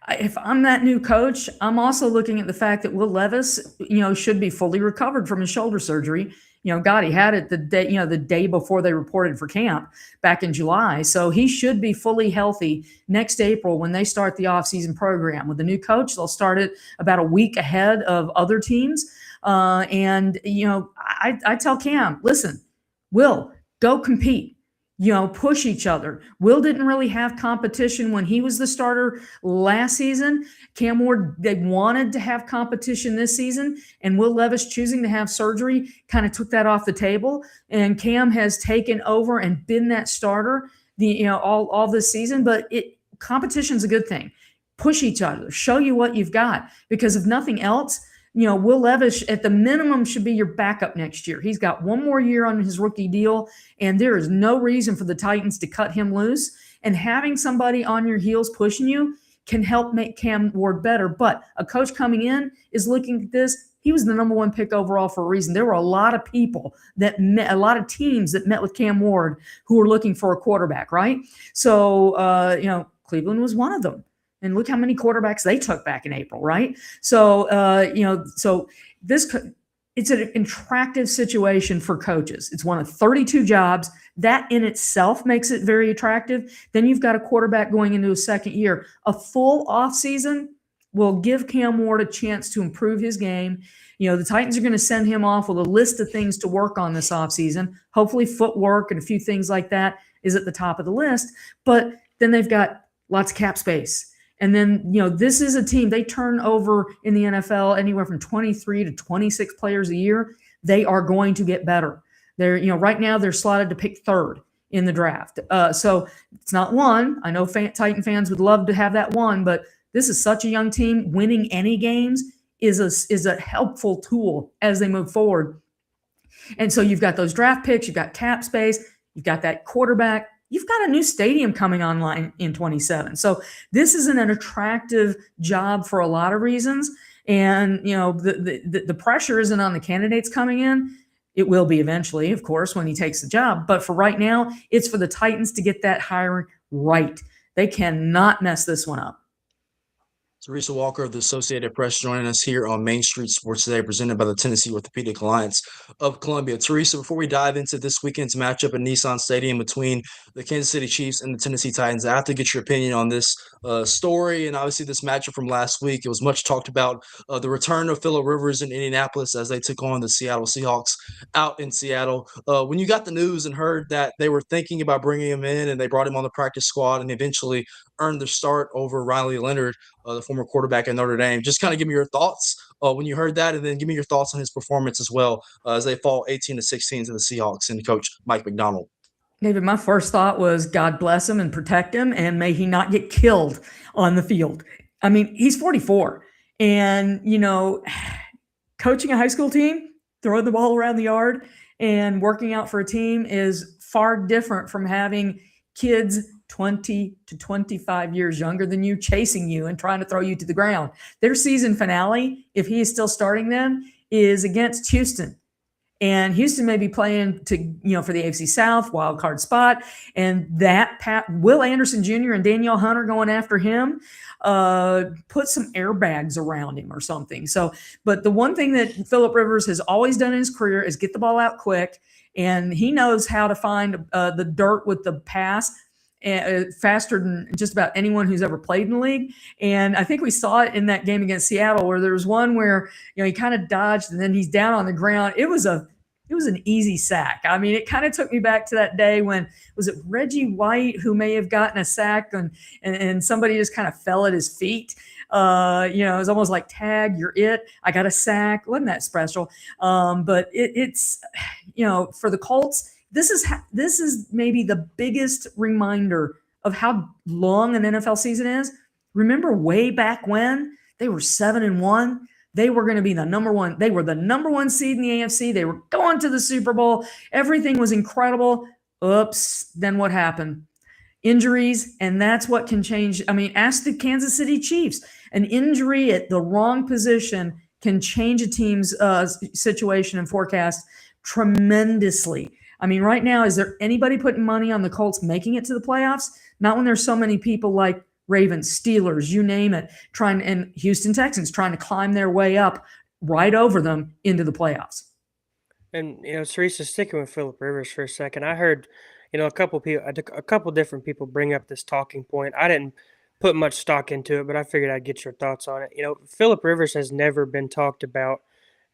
if I'm that new coach, I'm also looking at the fact that Will Levis, should be fully recovered from his shoulder surgery. God, he had it the day before they reported for camp back in July. So he should be fully healthy next April when they start the offseason program. With the new coach, they'll start it about a week ahead of other teams. I tell Cam, listen, Will, go compete. Push each other. Will didn't really have competition when he was the starter last season. Cam Ward, they wanted to have competition this season, and Will Levis choosing to have surgery kind of took that off the table. And Cam has taken over and been that starter all this season. But competition's a good thing. Push each other. Show you what you've got. Because if nothing else, Will Levis at the minimum should be your backup next year. He's got one more year on his rookie deal, and there is no reason for the Titans to cut him loose. And having somebody on your heels pushing you can help make Cam Ward better. But a coach coming in is looking at this. He was the number one pick overall for a reason. There were a lot of people a lot of teams that met with Cam Ward who were looking for a quarterback, right? So, Cleveland was one of them. And look how many quarterbacks they took back in April, right? So, it's an attractive situation for coaches. It's one of 32 jobs. That in itself makes it very attractive. Then you've got a quarterback going into a second year. A full offseason will give Cam Ward a chance to improve his game. The Titans are going to send him off with a list of things to work on this offseason. Hopefully footwork and a few things like that is at the top of the list. But then they've got lots of cap space. And then, this is a team, they turn over in the NFL anywhere from 23 to 26 players a year. They are going to get better. They're, right now they're slotted to pick third in the draft. So it's not one. I know Titan fans would love to have that one, but this is such a young team. Winning any games is a helpful tool as they move forward. And so you've got those draft picks, you've got cap space, you've got that quarterback. You've got a new stadium coming online in 27. So this isn't an attractive job for a lot of reasons. And, the pressure isn't on the candidates coming in. It will be eventually, of course, when he takes the job. But for right now, it's for the Titans to get that hiring right. They cannot mess this one up. Teresa Walker of the Associated Press joining us here on Main Street Sports Today, presented by the Tennessee Orthopedic Alliance of Columbia. Teresa, before we dive into this weekend's matchup at Nissan Stadium between the Kansas City Chiefs and the Tennessee Titans, I have to get your opinion on this story and obviously this matchup from last week. It was much talked about, the return of Phillip Rivers in Indianapolis as they took on the Seattle Seahawks out in Seattle. When you got the news and heard that they were thinking about bringing him in and they brought him on the practice squad and eventually earned their start over Riley Leonard, the former quarterback at Notre Dame. Just kind of give me your thoughts when you heard that, and then give me your thoughts on his performance as well as they fall 18-16 to the Seahawks and coach Mike McDonald. David, my first thought was God bless him and protect him, and may he not get killed on the field. I mean, he's 44, and, coaching a high school team, throwing the ball around the yard and working out for a team is far different from having kids 20 to 25 years younger than you chasing you and trying to throw you to the ground. Their season finale, if he is still starting them, is against Houston. And Houston may be playing for the AFC South wild card spot. And that Will Anderson Jr. and Danielle Hunter going after him, put some airbags around him or something. So, but the one thing that Phillip Rivers has always done in his career is get the ball out quick. And he knows how to find the dirt with the pass faster than just about anyone who's ever played in the league. And I think we saw it in that game against Seattle where there was one where, he kind of dodged and then he's down on the ground. It was an easy sack. I mean, it kind of took me back to that day when, was it Reggie White who may have gotten a sack and somebody just kind of fell at his feet. It was almost like tag, you're it. I got a sack. Wasn't that special? But it's for the Colts, this is maybe the biggest reminder of how long an NFL season is. Remember way back when they were 7-1? They were going to be the number one. They were the number one seed in the AFC. They were going to the Super Bowl. Everything was incredible. Oops. Then what happened? Injuries, and that's what can change. I mean, ask the Kansas City Chiefs. An injury at the wrong position can change a team's situation and forecast tremendously. I mean, right now, is there anybody putting money on the Colts making it to the playoffs? Not when there's so many people like Ravens, Steelers, you name it, and Houston Texans trying to climb their way up right over them into the playoffs. And Teresa, sticking with Phillip Rivers for a second, I heard, a couple different people bring up this talking point. I didn't put much stock into it, but I figured I'd get your thoughts on it. Phillip Rivers has never been talked about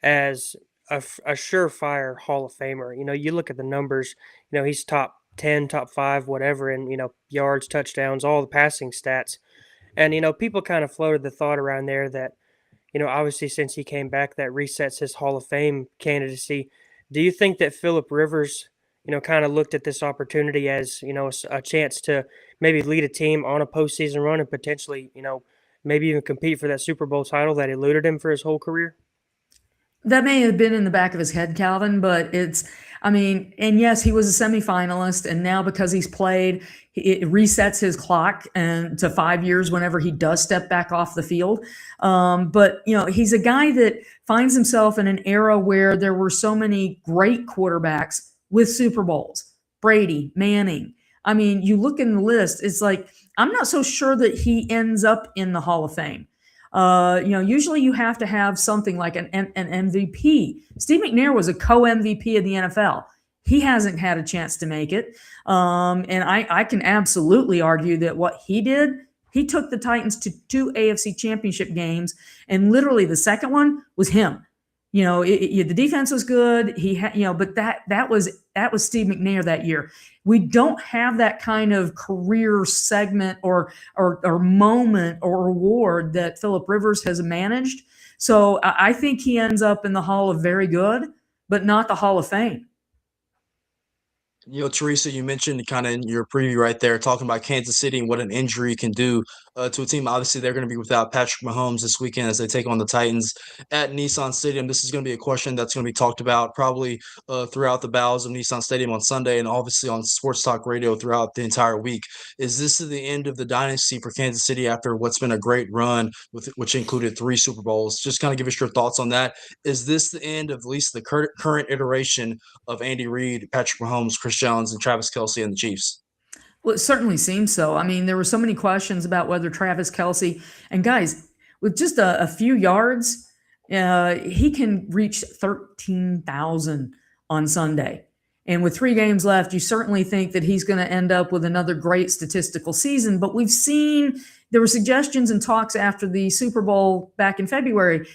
as a surefire Hall of Famer. You look at the numbers, he's top 10, top 5, whatever, and, yards, touchdowns, all the passing stats. And, people kind of floated the thought around there that, obviously since he came back, that resets his Hall of Fame candidacy. Do you think that Phillip Rivers, kind of looked at this opportunity as, a chance to maybe lead a team on a postseason run and potentially, maybe even compete for that Super Bowl title that eluded him for his whole career? That may have been in the back of his head, Calvin, but and yes, he was a semifinalist, and now because he's played, it resets his clock and to 5 years whenever he does step back off the field. But he's a guy that finds himself in an era where there were so many great quarterbacks with Super Bowls. Brady, Manning. I mean, you look in the list, it's like, I'm not so sure that he ends up in the Hall of Fame. Usually you have to have something like an MVP. Steve McNair was a co-MVP of the NFL. He hasn't had a chance to make it. And I can absolutely argue that what he did, he took the Titans to 2 AFC championship games, and literally the second one was him. The defense was good. He had, but that was Steve McNair that year. We don't have that kind of career segment or moment or award that Phillip Rivers has managed. So I think he ends up in the Hall of Very Good, but not the Hall of Fame. Teresa, you mentioned kind of in your preview right there, talking about Kansas City and what an injury can do to a team. Obviously, they're going to be without Patrick Mahomes this weekend as they take on the Titans at Nissan Stadium. This is going to be a question that's going to be talked about probably throughout the bowels of Nissan Stadium on Sunday and obviously on Sports Talk Radio throughout the entire week. Is this the end of the dynasty for Kansas City after what's been a great run, which included 3 Super Bowls? Just kind of give us your thoughts on that. Is this the end of at least the current iteration of Andy Reid, Patrick Mahomes, Chris Jones, and Travis Kelce and the Chiefs? Well, it certainly seems so. I mean, there were so many questions about whether Travis Kelce, and guys, with just a few yards, he can reach 13,000 on Sunday. And with 3 games left, you certainly think that he's going to end up with another great statistical season. But we've seen there were suggestions and talks after the Super Bowl back in February.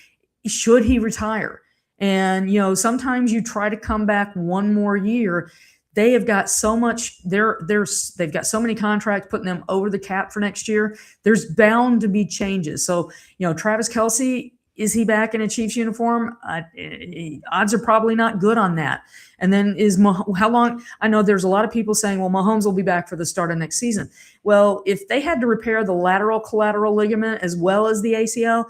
Should he retire? And, sometimes you try to come back one more year. They have got so much. They've got so many contracts putting them over the cap for next year. There's bound to be changes. So, Travis Kelce, is he back in a Chiefs uniform? Odds are probably not good on that. And then how long? I know there's a lot of people saying, well, Mahomes will be back for the start of next season. Well, if they had to repair the lateral collateral ligament as well as the ACL,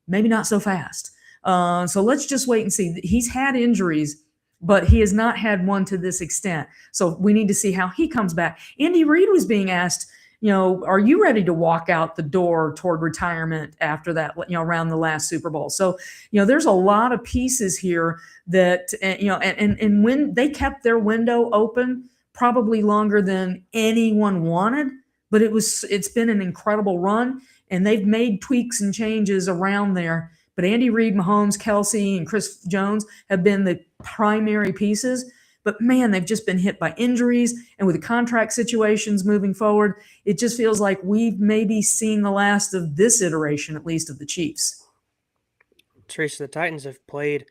maybe not so fast. So let's just wait and see. He's had injuries, but he has not had one to this extent. So we need to see how he comes back. Andy Reid was being asked, are you ready to walk out the door toward retirement after that, around the last Super Bowl? So, there's a lot of pieces here that, and when they kept their window open probably longer than anyone wanted, but it's been an incredible run, and they've made tweaks and changes around there. But Andy Reid, Mahomes, Kelce, and Chris Jones have been the primary pieces. But, man, they've just been hit by injuries. And with the contract situations moving forward, it just feels like we've maybe seen the last of this iteration, at least, of the Chiefs. Teresa, the Titans have played,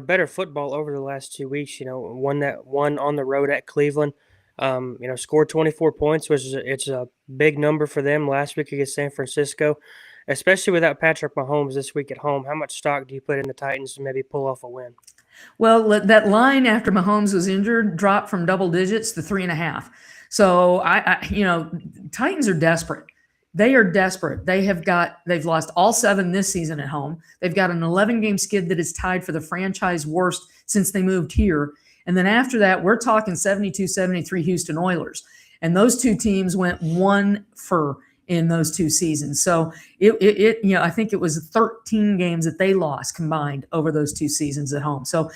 better football over the last 2 weeks. Won on the road at Cleveland. Scored 24 points, which it's a big number for them last week against San Francisco. Especially without Patrick Mahomes this week at home, how much stock do you put in the Titans to maybe pull off a win? Well, that line after Mahomes was injured dropped from double digits to 3.5. So Titans are desperate. They are desperate. They've lost all 7 this season at home. They've got an 11-game skid that is tied for the franchise worst since they moved here. And then after that, we're talking 72-73 Houston Oilers. And those two teams went 1-for in those 2 seasons. So I think it was 13 games that they lost combined over those 2 seasons at home. So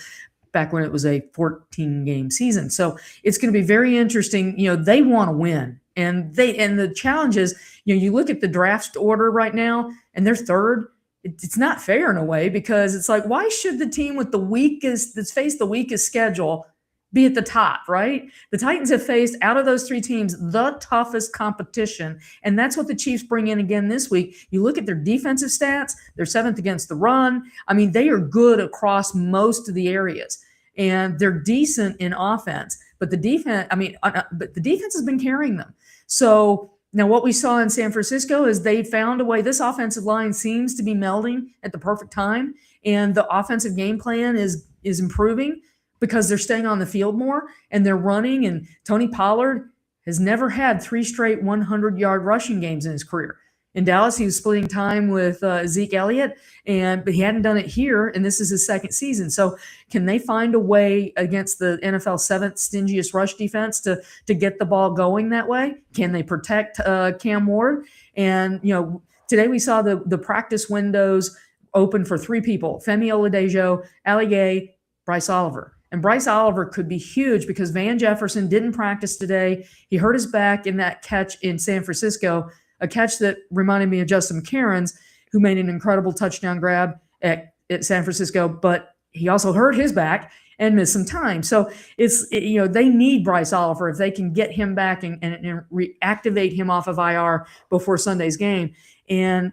back when it was a 14-game season. So it's going to be very interesting. They want to win. And the challenge is, you look at the draft order right now and they're third. It's not fair in a way, because it's like, why should the team with that's faced the weakest schedule be at the top, right? The Titans have faced, out of those 3 teams, the toughest competition. And that's what the Chiefs bring in again this week. You look at their defensive stats, they're 7th against the run. I mean, they are good across most of the areas, and they're decent in offense. But the defense has been carrying them. So now what we saw in San Francisco is they found a way. This offensive line seems to be melding at the perfect time, and the offensive game plan is improving because they're staying on the field more and they're running. And Tony Pollard has never had 3 straight 100-yard rushing games in his career. In Dallas, he was splitting time with Zeke Elliott, but he hadn't done it here, and this is his 2nd season. So can they find a way against the NFL 7th stingiest rush defense to get the ball going that way? Can they protect Cam Ward? And, today we saw the practice windows open for 3 people: Femi Oladejo, Ali Gay, Bryce Oliver. And Bryce Oliver could be huge because Van Jefferson didn't practice today. He hurt his back in that catch in San Francisco, a catch that reminded me of Justin McCarron's, who made an incredible touchdown grab at San Francisco, but he also hurt his back and missed some time. So they need Bryce Oliver if they can get him back and reactivate him off of IR before Sunday's game. And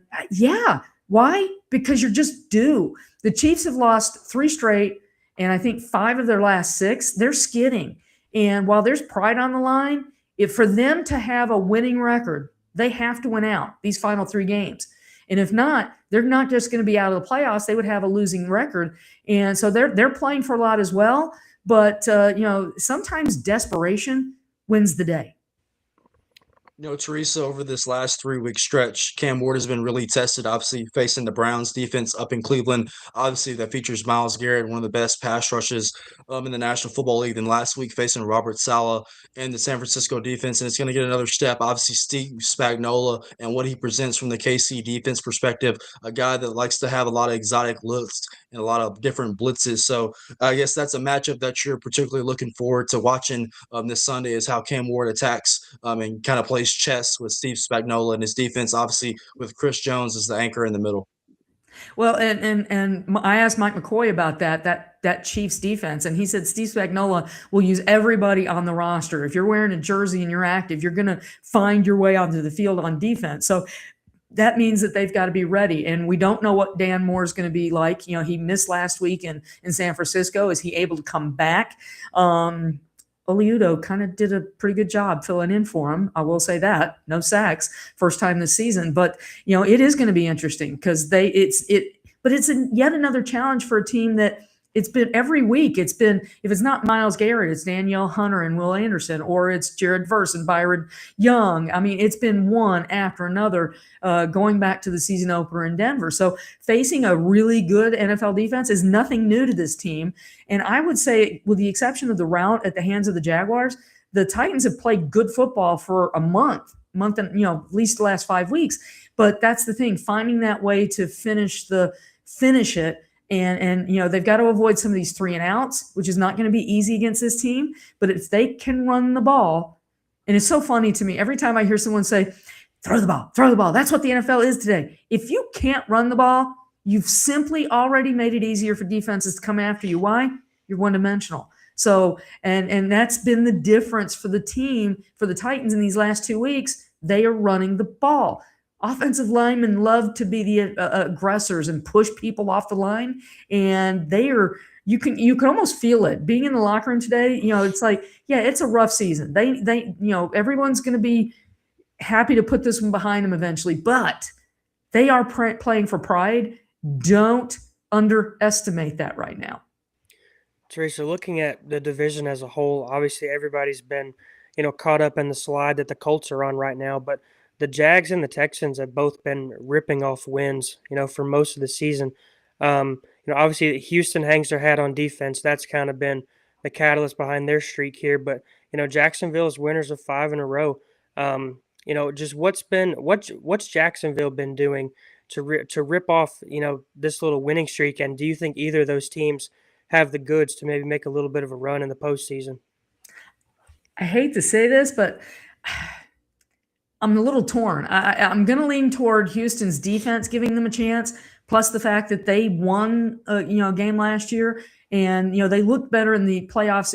why? Because you're just due. The Chiefs have lost 3 straight, and I think 5 of their last 6. They're skidding. And while there's pride on the line, for them to have a winning record, they have to win out these final 3 games. And if not, they're not just going to be out of the playoffs. They would have a losing record. And so they're playing for a lot as well. But, sometimes desperation wins the day. Teresa, over this last 3-week stretch, Cam Ward has been really tested, obviously facing the Browns defense up in Cleveland. Obviously, that features Myles Garrett, one of the best pass rushes in the National Football League. Then last week facing Robert Saleh and the San Francisco defense, and it's going to get another step. Obviously, Steve Spagnuolo and what he presents from the KC defense perspective, a guy that likes to have a lot of exotic looks and a lot of different blitzes. So I guess that's a matchup that you're particularly looking forward to watching this Sunday, is how Cam Ward attacks and kind of plays chess with Steve Spagnuolo and his defense, obviously with Chris Jones as the anchor in the middle. Well, and I asked Mike McCoy about that Chiefs defense, and he said Steve Spagnuolo will use everybody on the roster. If you're wearing a jersey and you're active, you're going to find your way onto the field on defense. So that means that they've got to be ready. And we don't know what Dan Moore is going to be like. He missed last week in San Francisco. Is he able to come back? Oliudo kind of did a pretty good job filling in for him. I will say that. No sacks, first time this season. But, it is going to be interesting because but it's yet another challenge for a team that it's been every week. It's been, if it's not Myles Garrett, it's Danielle Hunter and Will Anderson, or it's Jared Verse and Byron Young. I mean, it's been one after another going back to the season opener in Denver. So facing a really good NFL defense is nothing new to this team. And I would say, with the exception of the rout at the hands of the Jaguars, the Titans have played good football for a month and, at least the last 5 weeks. But that's the thing, finding that way to finish it. And they've got to avoid some of these 3 and outs, which is not going to be easy against this team. But if they can run the ball, and it's so funny to me, every time I hear someone say, throw the ball. That's what the NFL is today. If you can't run the ball, you've simply already made it easier for defenses to come after you. Why? You're one-dimensional. So, and that's been the difference for the team, for the Titans in these last 2 weeks. They are running the ball. Offensive linemen love to be the aggressors and push people off the line, and you can almost feel it. Being in the locker room today, it's like, yeah, it's a rough season. They everyone's going to be happy to put this one behind them eventually, but they are playing for pride. Don't underestimate that right now. Teresa, looking at the division as a whole, obviously everybody's been, caught up in the slide that the Colts are on right now, but the Jags and the Texans have both been ripping off wins, for most of the season. Obviously Houston hangs their hat on defense. That's kind of been the catalyst behind their streak here, but Jacksonville is winners of 5 in a row. Just what's Jacksonville been doing to rip off, this little winning streak, and do you think either of those teams have the goods to maybe make a little bit of a run in the postseason? I hate to say this, but I'm a little torn. I'm going to lean toward Houston's defense giving them a chance, plus the fact that they won a game last year, and they looked better in the playoffs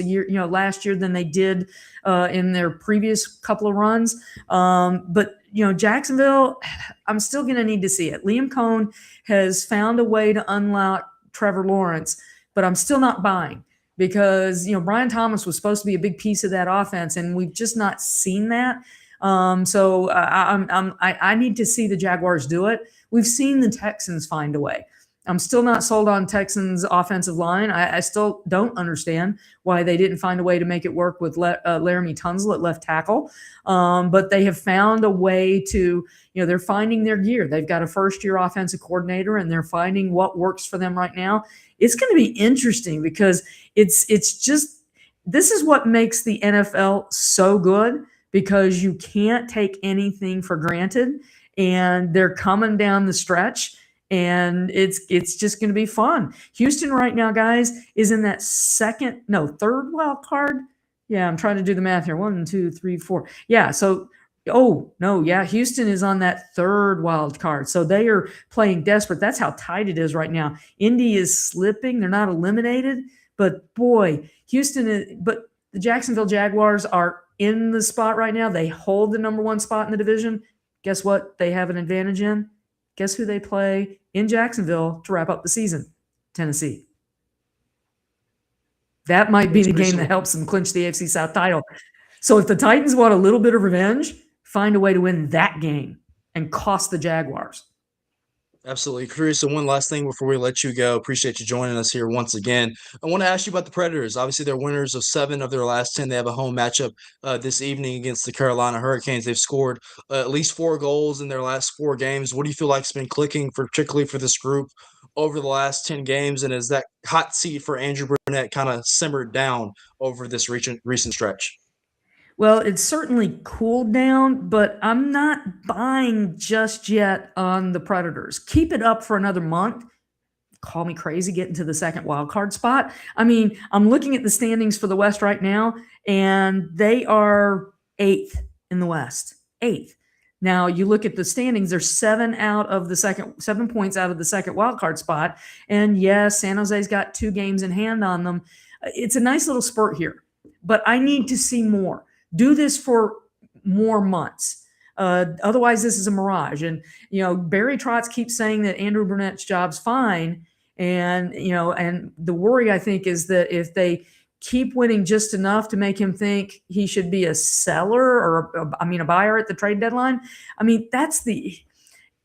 last year than they did in their previous couple of runs. But Jacksonville, I'm still going to need to see it. Liam Cohn has found a way to unlock Trevor Lawrence, but I'm still not buying, because Brian Thomas was supposed to be a big piece of that offense, and we've just not seen that. So I need to see the Jaguars do it. We've seen the Texans find a way. I'm still not sold on Texans' offensive line. I still don't understand why they didn't find a way to make it work with Laramie Tunsil at left tackle. But they have found a way to, they're finding their gear. They've got a first-year offensive coordinator, and they're finding what works for them right now. It's going to be interesting, because it's just, this is what makes the NFL so good, because you can't take anything for granted, and they're coming down the stretch, and it's just going to be fun. Houston right now, guys, is in that third wild card. Yeah, I'm trying to do the math here. 1, 2, 3, 4. Yeah, so Houston is on that third wild card. So they are playing desperate. That's how tight it is right now. Indy is slipping. They're not eliminated, but boy, but the Jacksonville Jaguars are in the spot right now. They hold the number 1 spot in the division. Guess what? They have an advantage in. Guess who they play in Jacksonville to wrap up the season? Tennessee. That might be the game that helps them clinch the AFC South title. So if the Titans want a little bit of revenge, find a way to win that game and cost the Jaguars. Absolutely. Teresa, one last thing before we let you go. Appreciate you joining us here once again. I want to ask you about the Predators. Obviously, they're winners of 7 of their last 10. They have a home matchup this evening against the Carolina Hurricanes. They've scored at least 4 goals in their last 4 games. What do you feel like has been clicking, particularly for this group, over the last 10 games? And is that hot seat for Andrew Brunette kind of simmered down over this recent stretch? Well, it's certainly cooled down, but I'm not buying just yet on the Predators. Keep it up for another month. Call me crazy getting to the second wild card spot. I mean, I'm looking at the standings for the West right now, and they are 8th in the West. 8th. Now, you look at the standings, they're 7 points out of the second wild card spot. And yes, San Jose's got 2 games in hand on them. It's a nice little spurt here, but I need to see more. Do this for more months. Otherwise, this is a mirage. And, Barry Trotz keeps saying that Andrew Brunette's job's fine. And, and the worry, I think, is that if they keep winning just enough to make him think he should be a seller or, a buyer at the trade deadline,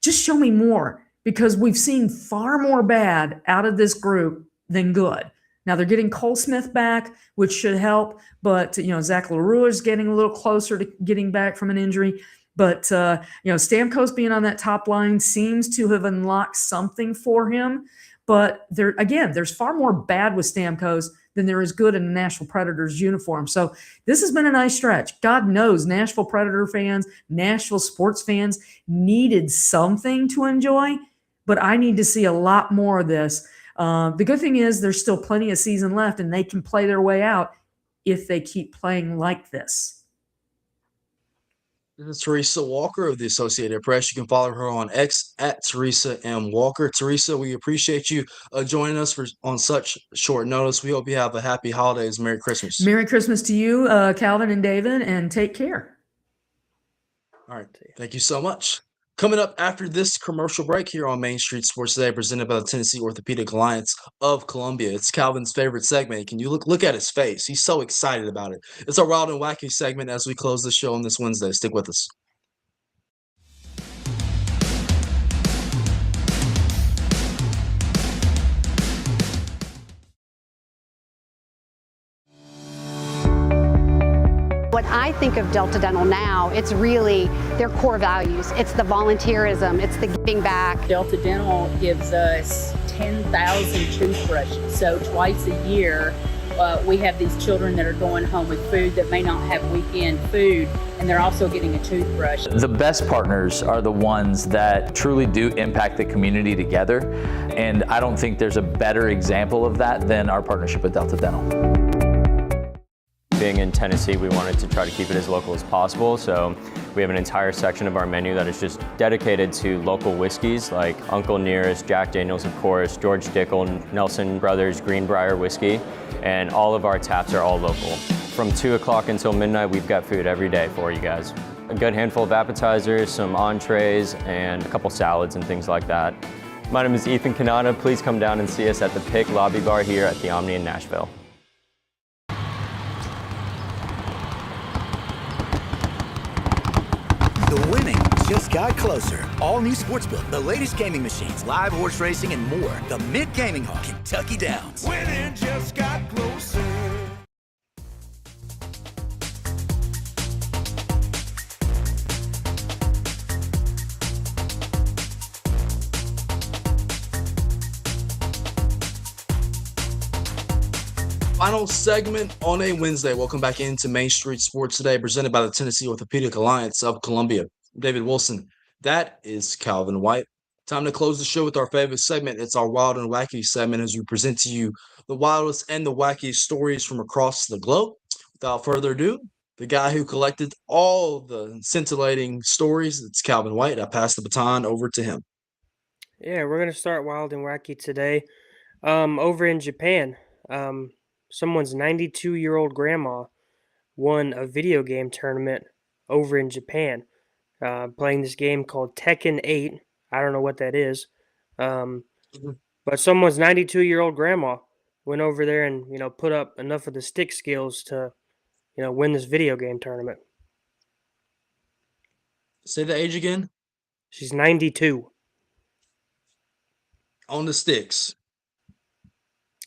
just show me more, because we've seen far more bad out of this group than good. Now they're getting Cole Smith back, which should help, but Zach LaRue is getting a little closer to getting back from an injury. But Stamkos being on that top line seems to have unlocked something for him. But there's far more bad with Stamkos than there is good in the Nashville Predators uniform. So this has been a nice stretch. God knows Nashville Predator fans, Nashville sports fans needed something to enjoy, but I need to see a lot more of this. The good thing is there's still plenty of season left, and they can play their way out if they keep playing like this. This is Teresa Walker of the Associated Press. You can follow her on X at Teresa M. Walker. Teresa, we appreciate you joining us on such short notice. We hope you have a happy holidays. Merry Christmas. Merry Christmas to you, Calvin and David, and take care. All right. Thank you so much. Coming up after this commercial break here on Main Street Sports Today, presented by the Tennessee Orthopedic Alliance of Columbia. It's Calvin's favorite segment. Can you look at his face? He's so excited about it. It's our Wild and Wacky segment as we close the show on this Wednesday. Stick with us. When I think of Delta Dental now, it's really their core values. It's the volunteerism, it's the giving back. Delta Dental gives us 10,000 toothbrushes. So twice a year, we have these children that are going home with food that may not have weekend food, and they're also getting a toothbrush. The best partners are the ones that truly do impact the community together, and I don't think there's a better example of that than our partnership with Delta Dental. Being in Tennessee, we wanted to try to keep it as local as possible, so we have an entire section of our menu that is just dedicated to local whiskeys like Uncle Nearest, Jack Daniels, of course, George Dickel, Nelson Brothers, Greenbrier whiskey, and all of our taps are all local. From 2 o'clock until midnight, we've got food every day for you guys. A good handful of appetizers, some entrees, and a couple salads and things like that. My name is Ethan Kanata. Please come down and see us at the Pick Lobby Bar here at the Omni in Nashville. The winning just got closer. All new Sportsbook, the latest gaming machines, live horse racing, and more. The Mid Gaming Hall, Kentucky Downs. Winning just got closer. Final segment on a Wednesday. Welcome back into Main Street Sports Today, presented by the Tennessee Orthopedic Alliance of Columbia. I'm David Wilson. That is Calvin White. Time to close the show with our favorite segment. It's our Wild and Wacky segment as we present to you the wildest and the wackiest stories from across the globe. Without further ado, the guy who collected all the scintillating stories, it's Calvin White. I pass the baton over to him. Yeah, we're going to start Wild and Wacky today. Over in Japan, someone's 92-year-old grandma won a video game tournament over in Japan, playing this game called Tekken 8. I don't know what that is. But someone's 92-year-old grandma went over there and, put up enough of the stick skills to, win this video game tournament. Say the age again. She's 92. On the sticks.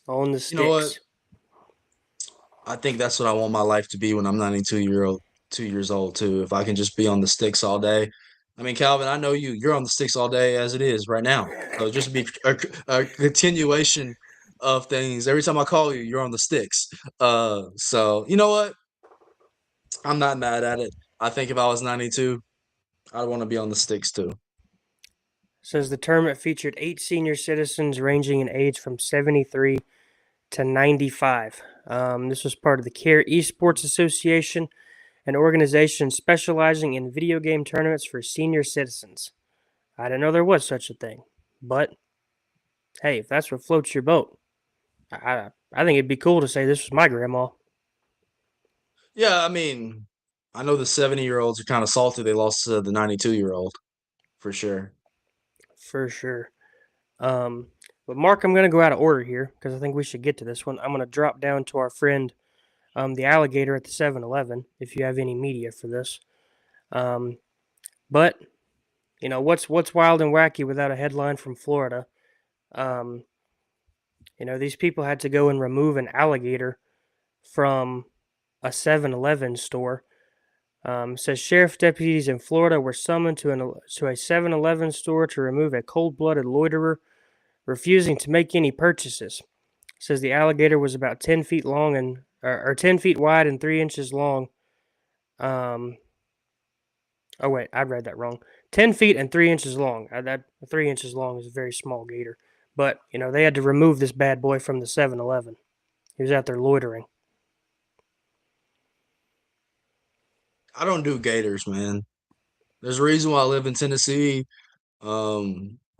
On the sticks. You know what? I think that's what I want my life to be when I'm 2 years old too. If I can just be on the sticks all day. I mean, Calvin, I know you're on the sticks all day as it is right now. So just be a continuation of things. Every time I call you, you're on the sticks. So you know what? I'm not mad at it. I think if I was 92, I'd want to be on the sticks too. Says the tournament featured 8 senior citizens ranging in age from 73 to 95. This was part of the CARE Esports Association, an organization specializing in video game tournaments for senior citizens. I didn't know there was such a thing, but hey, if that's what floats your boat, I think it'd be cool to say this was my grandma. Yeah, I mean, I know the 70-year-olds are kind of salty they lost to the 92-year-old, for sure. For sure. But Mark, I'm going to go out of order here because I think we should get to this one. I'm going to drop down to our friend, the alligator at the 7-Eleven, if you have any media for this. But, what's wild and wacky without a headline from Florida? These people had to go and remove an alligator from a 7-Eleven store. Says sheriff deputies in Florida were summoned to a 7-Eleven store to remove a cold-blooded loiterer refusing to make any purchases. Says the alligator was about 10 feet long or 10 feet wide and 3 inches long. Oh wait, I read that wrong. 10 feet and 3 inches long. That 3 inches long is a very small gator. But, they had to remove this bad boy from the 7-Eleven. He was out there loitering. I don't do gators, man. There's a reason why I live in Tennessee. I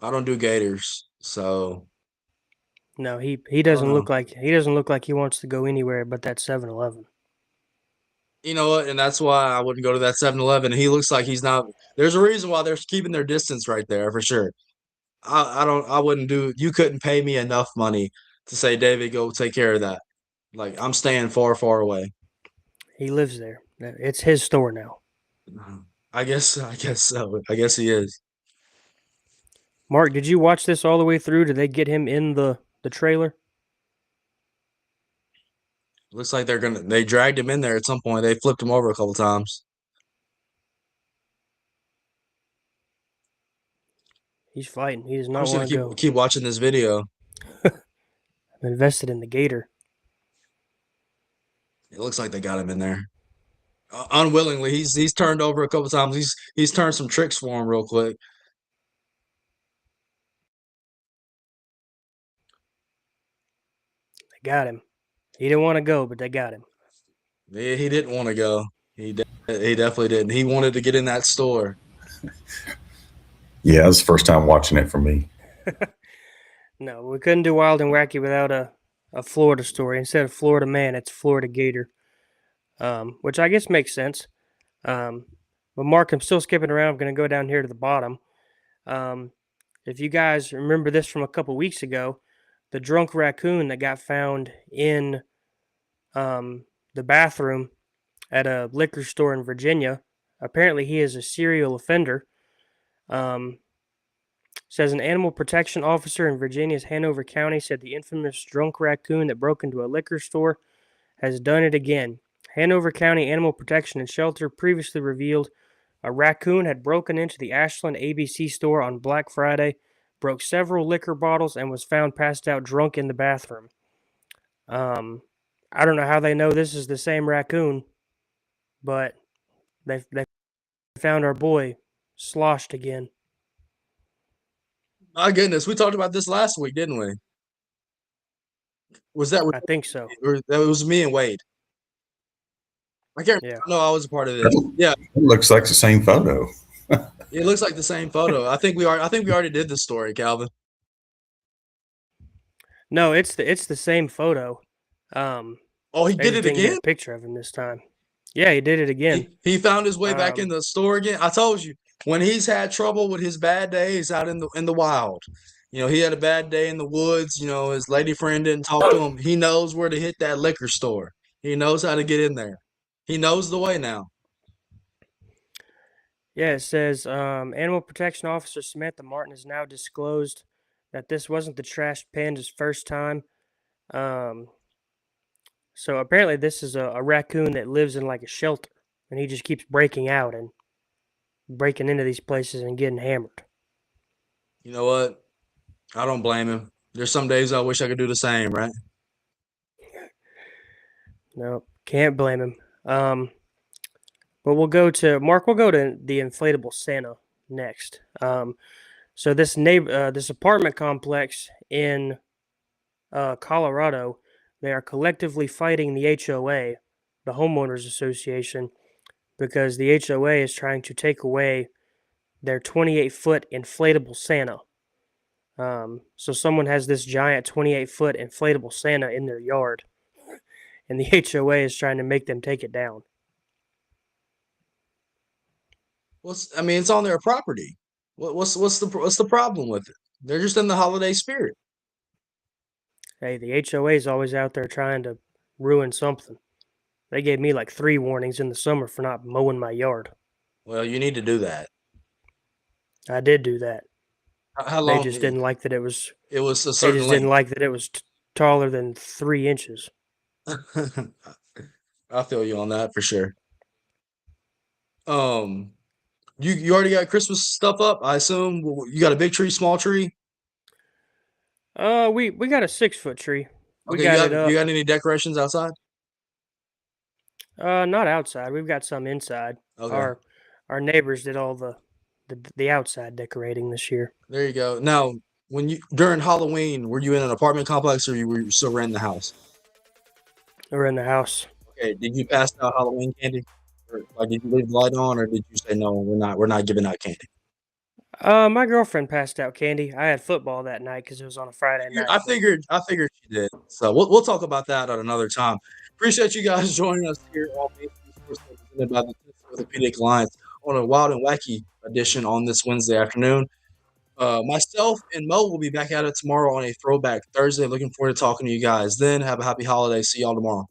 don't do gators. So no, he doesn't look like he wants to go anywhere but that 7-Eleven. You know what? And that's why I wouldn't go to that 7-Eleven. He looks like he's not. There's a reason why they're keeping their distance right there for sure. I wouldn't do. You couldn't pay me enough money to say, David, go take care of that. Like I'm staying far, far away. He lives there. It's his store now. I guess so. I guess he is. Mark, did you watch this all the way through? Did they get him in the trailer? Looks like they dragged him in there at some point. They flipped him over a couple times. He's fighting. He does I'm not just want to gonna go. keep watching this video. I'm invested in the gator. It looks like they got him in there. Unwillingly, he's turned over a couple times. He's turned some tricks for him real quick. They got him. He didn't want to go, but they got him. Yeah, he didn't want to go. He definitely didn't. He wanted to get in that store. Yeah, it was the first time watching it for me. No, we couldn't do Wild and Wacky without a Florida story. Instead of Florida man, it's Florida Gator, which I guess makes sense. But Mark, I'm still skipping around. I'm going to go down here to the bottom. If you guys remember this from a couple weeks ago, the drunk raccoon that got found in the bathroom at a liquor store in Virginia, apparently he is a serial offender. Says an animal protection officer in Virginia's Hanover County said the infamous drunk raccoon that broke into a liquor store has done it again. Hanover County Animal Protection and Shelter previously revealed a raccoon had broken into the Ashland ABC store on Black Friday, broke several liquor bottles, and was found passed out drunk in the bathroom. I don't know how they know this is the same raccoon, but they found our boy sloshed again. My goodness, we talked about this last week, didn't we? Was that? I think so. Or that was me and Wade. I can't. Yeah. No, I was a part of it. Yeah, It looks like the same photo. it looks like the same photo. I think we already did this story, Calvin. No, it's the same photo. Oh, he they did just it didn't get again? a picture of him this time. Yeah, he did it again. He found his way back in the store again. I told you, when he's had trouble with his bad days out in the wild, he had a bad day in the woods. His lady friend didn't talk to him. He knows where to hit that liquor store. He knows how to get in there. He knows the way now. Yeah, it says Animal Protection Officer Samantha Martin has now disclosed that this wasn't the trash panda's first time. So apparently this is a raccoon that lives in like a shelter, and he just keeps breaking out and breaking into these places and getting hammered. You know what? I don't blame him. There's some days I wish I could do the same, right? No, can't blame him. But we'll go to Mark. We'll go to the inflatable Santa next. So this apartment complex in Colorado, they are collectively fighting the HOA, the homeowners association, because the HOA is trying to take away their 28-foot inflatable Santa. So someone has this giant 28-foot inflatable Santa in their yard, and the HOA is trying to make them take it down. It's on their property. What's the problem with it? They're just in the holiday spirit. Hey, the HOA is always out there trying to ruin something. They gave me like 3 warnings in the summer for not mowing my yard. Well, you need to do that. I did do that. How long? They just didn't like that it was. It was a They certain just length. didn't like that it was taller than 3 inches. I feel you on that for sure. You already got Christmas stuff up, I assume. You got a big tree, small tree? We got a 6-foot tree. We Okay, got it up. you got any decorations outside? Not outside. We've got some inside. Okay. Our neighbors did all the outside decorating this year. There you go. Now, during Halloween, were you in an apartment complex or were you still renting the house? We're in the house. Okay. Did you pass out Halloween candy? Or did you leave the light on, or did you say no? We're not giving out candy. My girlfriend passed out candy. I had football that night because it was on a Friday night. I figured she did. So we'll talk about that at another time. Appreciate you guys joining us here on Main Street Sports presented by the Orthopedic Alliance on a Wild and Wacky edition on this Wednesday afternoon. Myself and Mo will be back at it tomorrow on a Throwback Thursday. Looking forward to talking to you guys then. Have a happy holiday. See y'all tomorrow.